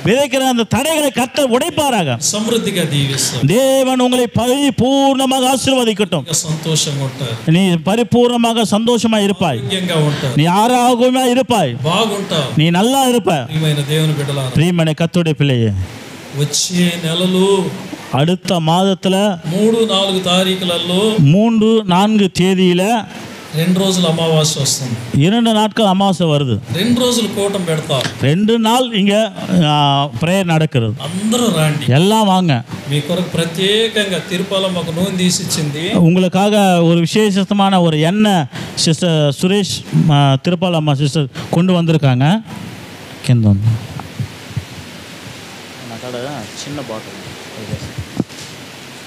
விதைக்கிற அந்த தடைகளை கர்த்தர் உடைப்பாராக. సమృద్ధిగా దీవిస్తాడు. தேவன் உங்களை பரிபூர்ணமாக ஆசீர்வதிக்கட்டும். సంతోషంగా ఉంటారు. நீ பரிபூர்ணமாக சந்தோஷமா இருப்பாய். ఆరోగ్యంగా ఉంటారు. நீ ஆரோக்கியமா இருப்பாய். బాగుంటావు. நீ நல்லா இருப்பாய். ప్రియమైన దేవుని బిడ్డలారా, பிரியமான கர்த்தருடைய பிள்ளையே, వచ్చే నెలలు அடுத்த மாதத்துல 3-4 తారీఖులలో 3-4 தேதியில 2 రోజులు అమావాస్య వస్తుంది. 2 நாட்கள் அமாவாசை வருது. 2 రోజులు కూటం పెడతారు. 2 நாள் இங்க பிரேயர் நடக்கிறது. అందరూ రండి, எல்லாம் வாங்க. మీ కొరకు ప్రత్యేకంగా తిరుపతి మాకు నూనె తీసిచ్చింది. உங்களுக்காக ஒரு விசேஷமான ஒரு எண்ணெய் சிஸ்டர் சுரேஷ் திருப்பால் அம்மா சிஸ்டர் கொண்டு வந்திருக்காங்க. కింద சின்ன பாட்டில்.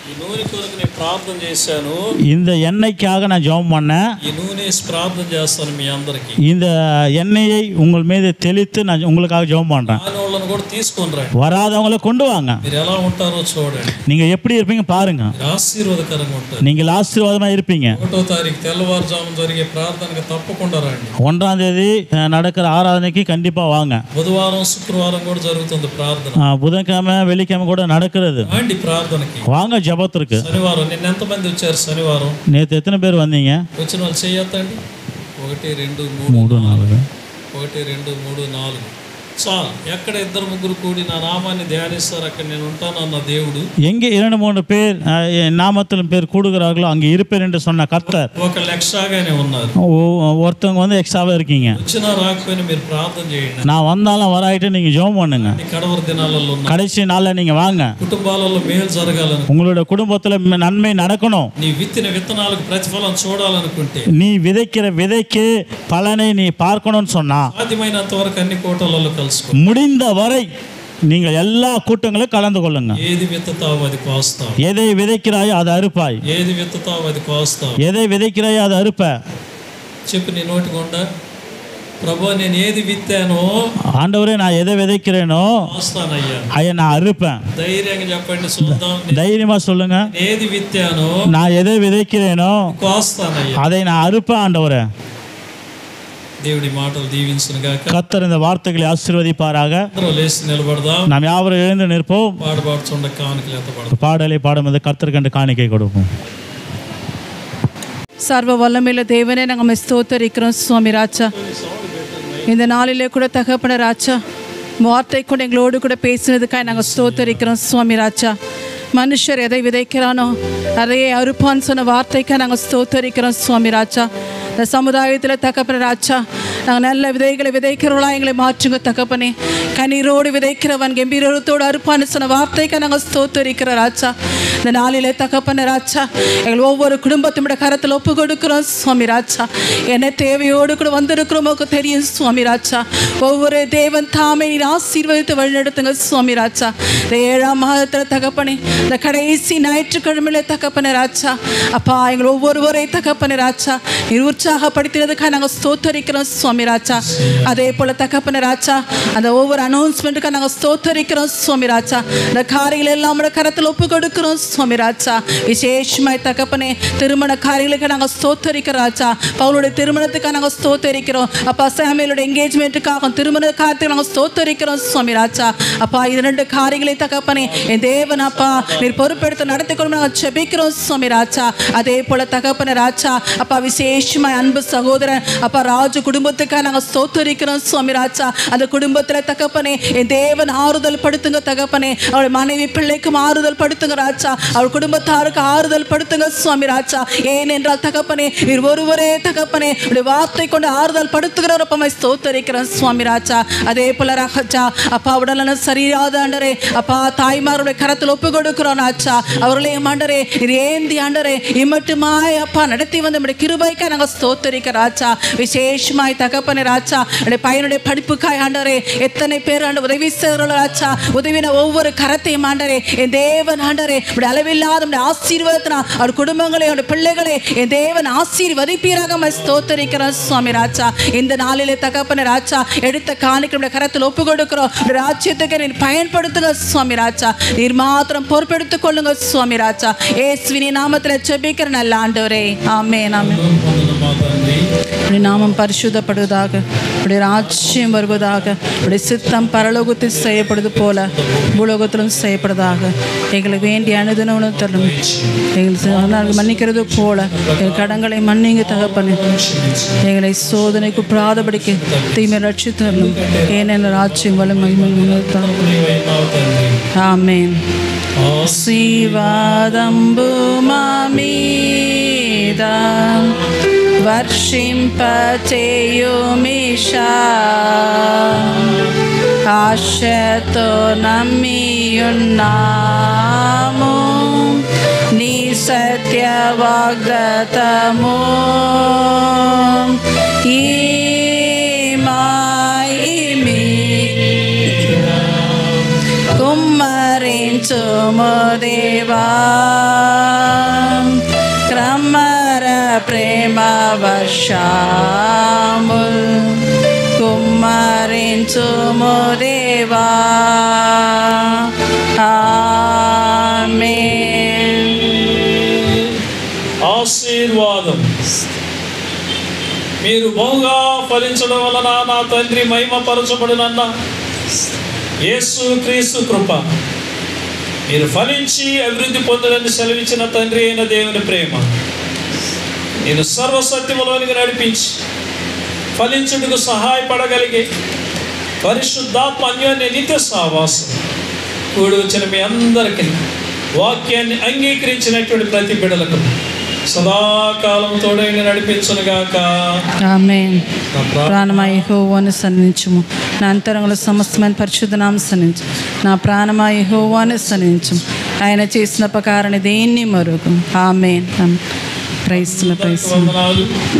ఈ నూనె కొరకు నేను ప్రార్థన చేశాను. இந்த எண்ணெய்க்காக நான் ஜெபம் பண்ணேன். ఈ నూనె ప్రార్థన చేస్తాను మీ అందరికి. இந்த எண்ணெயை உங்கள் மீது தெளித்து நான் உங்களுக்காக ஜெபம் பண்றேன். వాళ్ళని కూడా తీసుకొని రండి. வராதவங்களை கொண்டு வாங்க. మీరు ఎలా ఉంటారో చూడండి. நீங்க எப்படி இருப்பீங்க பாருங்க. ఆశీర్వాదకరంగా ఉంటారు. நீங்கள் ஆசீர்வாதமா இருப்பீங்க. 1వ తారీఖు తెల్లవారుజామున జరిగే ప్రార్థనకి తప్పకుండా రండి. 1ஆம் தேதி நடக்கிற ஆராதனைக்கு கண்டிப்பா வாங்க. బుధవారం శుక్రవారం కూడా జరుగుతుంది ప్రార్థన. புதன்கிழமை வெள்ளிக்கிழமை கூட நடக்கிறது. రండి ప్రార్థనకి. வாங்க ஜெபத்திற்கு. శనివారం నిన్న ఎంతమంది వచ్చారు? శనివారం நேற்று எத்தனை பேர் வந்தீங்க? వచ్చిన వాళ్ళు చేయొద్దండి. 1 2 3 4 1 2 3 4 చాలు. ఎక్కడ 2-3 కూడి నా నామాన్ని ధ్యానిస్తారు అక్కడ నేను ఉంటాను అన్న దేవుడు. எங்கே 2-3 பேர் நாமத்தில் பேர் கூடுகிறார்களோ அங்கே இருப்பேன் என்று சொன்ன கர்த்தர் ఒకళ్ళు ఎక్స్ట్రాగానే ఉన్నారు. ஒருத்தவங்க வந்து எக்ஸ்ட்ராவா இருக்கீங்க. వచ్చినా రాకపోయినా మీరు ప్రార్థన చేయండి. நான் வந்தாலும் வராயிட்டு நீங்க ஜெபம் பண்ணுங்க. కడవరి దినాలలో ఉన్న கடைசி நாள்ல நீங்க வாங்க. కుటుంబాలలో మేలు జరగాలని, உங்களுடைய குடும்பத்துல நன்மை நடக்கணும். నీ విత్తిన విత్తనాలకు ప్రతిఫలం చూడాలనుకుంటే, நீ விதைக்கிற விதைக்கு பலனை நீ பார்க்கணும்னு சொன்னா సాధ్యమైనంత వరకు అన్ని కోటలలో కలుసుకో. முடிந்த வரை நீங்கள் எல்லா கூட்டங்களும் கலந்து கொள்ளுங்க. ఏది విత్తుతావు అది కోస్తావు. எதை விதைக்கிறாயோ அதை அறுப்பாய். ఏది విత్తుతావు అది కోస్తావు. எதை விதைக்கிறாயோ அதை அறுப்ப. చెప్పు నీ నోటి గుండా, ప్రభు నేను ఏది విత్తానో, ஆண்டவரே நான் எதை விதைக்கிறேனோ కోస్తానయ్యా. ஐயா நான் அறுப்பேன். ధైర్యంగా చెప్పండి చూద్దాం. தைரியமா சொல்லுங்க. ఏది విత్తానో நான் எதை விதைக்கிறேனோ కోస్తానయ్యా. அதை நான் அறுப்பேன் ஆண்டவரே. దేవుడి మాటలు దీవించునుగాక. கர்த்தர் இந்த வார்த்தைகளை ஆசீர்வதிப்பாராக. అందరూ లేచి నిలబడదాం. நாம் யாவரும் எழுந்து நிற்போம். పాడబడుచుండ కానుకలు ఎత్తబడదాం. பாடலை பாடும்போது கர்த்தருக்கு காணிக்கை கொடுப்போம். சர்வ வல்லமையுள்ள தேவனே நாங்கள் ஸ்தோத்தரிக்கிறோம் சுவாமி ராஜா. இந்த நாளிலே கூட தகப்பன ராஜா வார்த்தை கூட எங்களோடு கூட பேசினதுக்காக நாங்கள் ஸ்தோத்தரிக்கிறோம் சுவாமி ராஜா. மனுஷர் எதை விதைக்கிறானோ அதையே அறுப்பான்னு சொன்ன வார்த்தைக்காக நாங்கள் ஸ்தோத்தரிக்கிறோம் சுவாமி ராஜா. இந்த சமுதாயத்தில் தகப்பன ராஜா நாங்கள் நல்ல விதைகளை விதைக்கிறவளா எங்களை மாற்றுங்க தகப்பனே. கண்ணீரோடு விதைக்கிறவன் கம்பீரத்தோடு அறுப்பான்னு சொன்ன வார்த்தைக்காக நாங்கள் ஸ்தோத்தரிக்கிற ராஜா. இந்த நாளிலே தகப்பன ராஜா எங்கள் ஒவ்வொரு குடும்பத்தினுடைய கரத்தில் ஒப்பு கொடுக்கிறோம் சுவாமி ராஜா. என்ன தேவையோடு கூட வந்திருக்கிறோமோ தெரியும் சுவாமி ராஜா. ஒவ்வொரு தேவன் தாமே நீர் ஆசீர்வதித்து வழிநடத்துங்க சுவாமி ராஜா. இந்த 7ஆம் மாதத்தில் தகப்பனே இந்த கடைசி ஞாயிற்றுக்கிழமையில தகப்பன ராஜா அப்பா எங்கள் ஒவ்வொருவரை தகப்பன ராஜா நீர் உற்சாகப்படுத்தினதுக்காக நாங்கள் ஸ்தோத்தரிக்கிறோம் சுவாமி ராஜா. அதே போல தகப்பன ராஜா அந்த ஒவ்வொரு அனௌன்ஸ்மெண்ட்டுக்காக நாங்கள் ஸ்தோத்தரிக்கிறோம் சுவாமி ராஜா. இந்த காரியங்கள் எல்லாம் நம்முடைய கரத்தில் ஒப்பு கொடுக்கிறோம் சுவாமி ராஜா. விசேஷமாய் தகப்பனே திருமண காரியங்களுக்கு நாங்கள் ஸ்தோத்தரிக்கிறோம் ராஜா. பவுலுடைய திருமணத்துக்காக நாங்கள் ஸ்தோத்தரிக்கிறோம் அப்பா. சாமுவேலுடைய என்கேஜ்மெண்ட்டுக்காக திருமண காரியத்துக்கு நாங்கள் ஸ்தோத்தரிக்கிறோம் சுவாமி ராஜா. அப்பா இது 2 காரியங்களை தகப்பனே என் தேவன் அப்பா நீர் பொறுப்பெடுத்து நடத்திக்கொள்ள நாங்கள் ஜெபிக்கிறோம் சுவாமி ராஜா. அதே போல தகப்பன ராஜா அப்பா விசேஷமாய் அன்பு சகோதரன் அப்பா ராஜு குடும்பத்துக்கு கொடுத்ததுக்காக நாங்கள் ஸ்தோத்திரிக்கிறோம் சுவாமி ராஜா. அந்த குடும்பத்தில் தகப்பனே என் தேவன் ஆறுதல் படுத்துங்க தகப்பனே. அவள் மனைவி பிள்ளைக்கும் ஆறுதல் படுத்துங்க ராஜா. அவள் குடும்பத்தாருக்கு ஆறுதல் படுத்துங்க சுவாமி ராஜா. ஏனென்றால் தகப்பனே நீர் ஒருவரே தகப்பனே உடைய வார்த்தை கொண்டு ஆறுதல் படுத்துகிறப்பமை ஸ்தோத்திரிக்கிறோம் சுவாமி ராஜா. அதே போல ராஜா அப்பா உடலான சரியாத ஆண்டரே அப்பா தாய்மாருடைய கரத்தில் ஒப்பு கொடுக்கிறோம் ராஜா. அவர்களையும் ஆண்டரே இது ஏந்தி ஆண்டரே இம்மட்டுமாய் அப்பா நடத்தி வந்து நம்முடைய கிருபைக்காய் நாங்கள் ஸ்தோத்திரிக்க ராஜா. விசேஷமாய் தகப்பனே ராஜா என்னுடைய பையனுடைய படிப்புக்காய் ஆண்டரே எத்தனை பேர் ஆண்டு உதவி செய்கிறோம் ராஜா. உதவின ஒவ்வொரு கரத்தையும் ஆண்டரே என் தேவன் ஆண்டரே இப்படி அளவில்லாத நம்முடைய ஆசீர்வாதத்தினா அவர் குடும்பங்களை அவருடைய பிள்ளைகளை என் தேவன் ஆசீர்வதிப்பீராக ஸ்தோத்திரிக்கிறோம் சுவாமி ராஜா. இந்த நாளிலே தகப்பனே ராஜா எடுத்த காணிக்கை நம்முடைய கரத்தில் ஒப்பு கொடுக்கிறோம். ராஜ்யத்துக்கு நீர் பயன்படுத்துங்க சுவாமி ராஜா. நீர் மாத்திரம் பொறுப்பெடுத்துக் கொள்ளுங்க சுவாமி ராஜா. இயேசுவின் நாமத்தில் ஜெபிக்கிற நல்ல ஆண்டவரே ஆமென் ஆமென். உடைய நாமம் பரிசுத்தப்படுவதாக, உடைய ராஜ்யம் வருவதாக, உடைய சித்தம் பரலோகத்தில் செய்யப்படுவது போல பூலோகத்திலும் செய்யப்படுவதாக. எங்களுக்கு வேண்டிய அனுதின உணவு தரும். எங்களுக்கு மன்னிக்கிறது போல எங்கள் கடன்களை மன்னிங்க தகப்பனே. எங்களை சோதனைக்கு பிராதபடிக்கு தீமை ரட்சித்தரணும். ஏனென்ன ராஜ்யம் வலிமை ஆமென். శివాదంబు మీద వర్షింపచేయుమిషా ఆశతో నమ్మియున్నాము నీ సత్య వాగ్దత్తము ఈ మాయిమి కుమ్మరించుము దేవా క్రమర ప్రేమ వర్షాముల్ కుమ్మరించుము దేవా ఆమేన్. ఆశీర్వాదం. మీరు బహుగా ఫలించడం వలన నా తండ్రి మహిమపరచబడునన్న యేసు క్రీస్తు కృప, మీరు ఫలించి అభివృద్ధి పొందాలని సెలవిచ్చిన తండ్రి అయిన దేవుని ప్రేమ, నేను సర్వసత్యములోనికి నడిపించి ఫలించుటకు సహాయపడగలిగే పరిశుద్ధాత్మ అన్యోన్య నిత్య సహవాసం కూడి వచ్చిన మీ అందరికీ వాక్యాన్ని అంగీకరించినటువంటి ప్రతి బిడ్డలకు సదాకాలం తోడైన నడిపించునుగాక ఆమేన్. ప్రాణమా యెహోవాను సన్నిధించుము. నా అంతరంగంలో సమస్తమైన పరిశుద్ధ నామమును సన్నిధించు. నా ప్రాణమా యెహోవాను సన్నిధించుము. ఆయన చేసిన ఉపకారాన్ని దేన్ని మరువకు. ఆమేన్. ప్రైజ్. వందనాలు.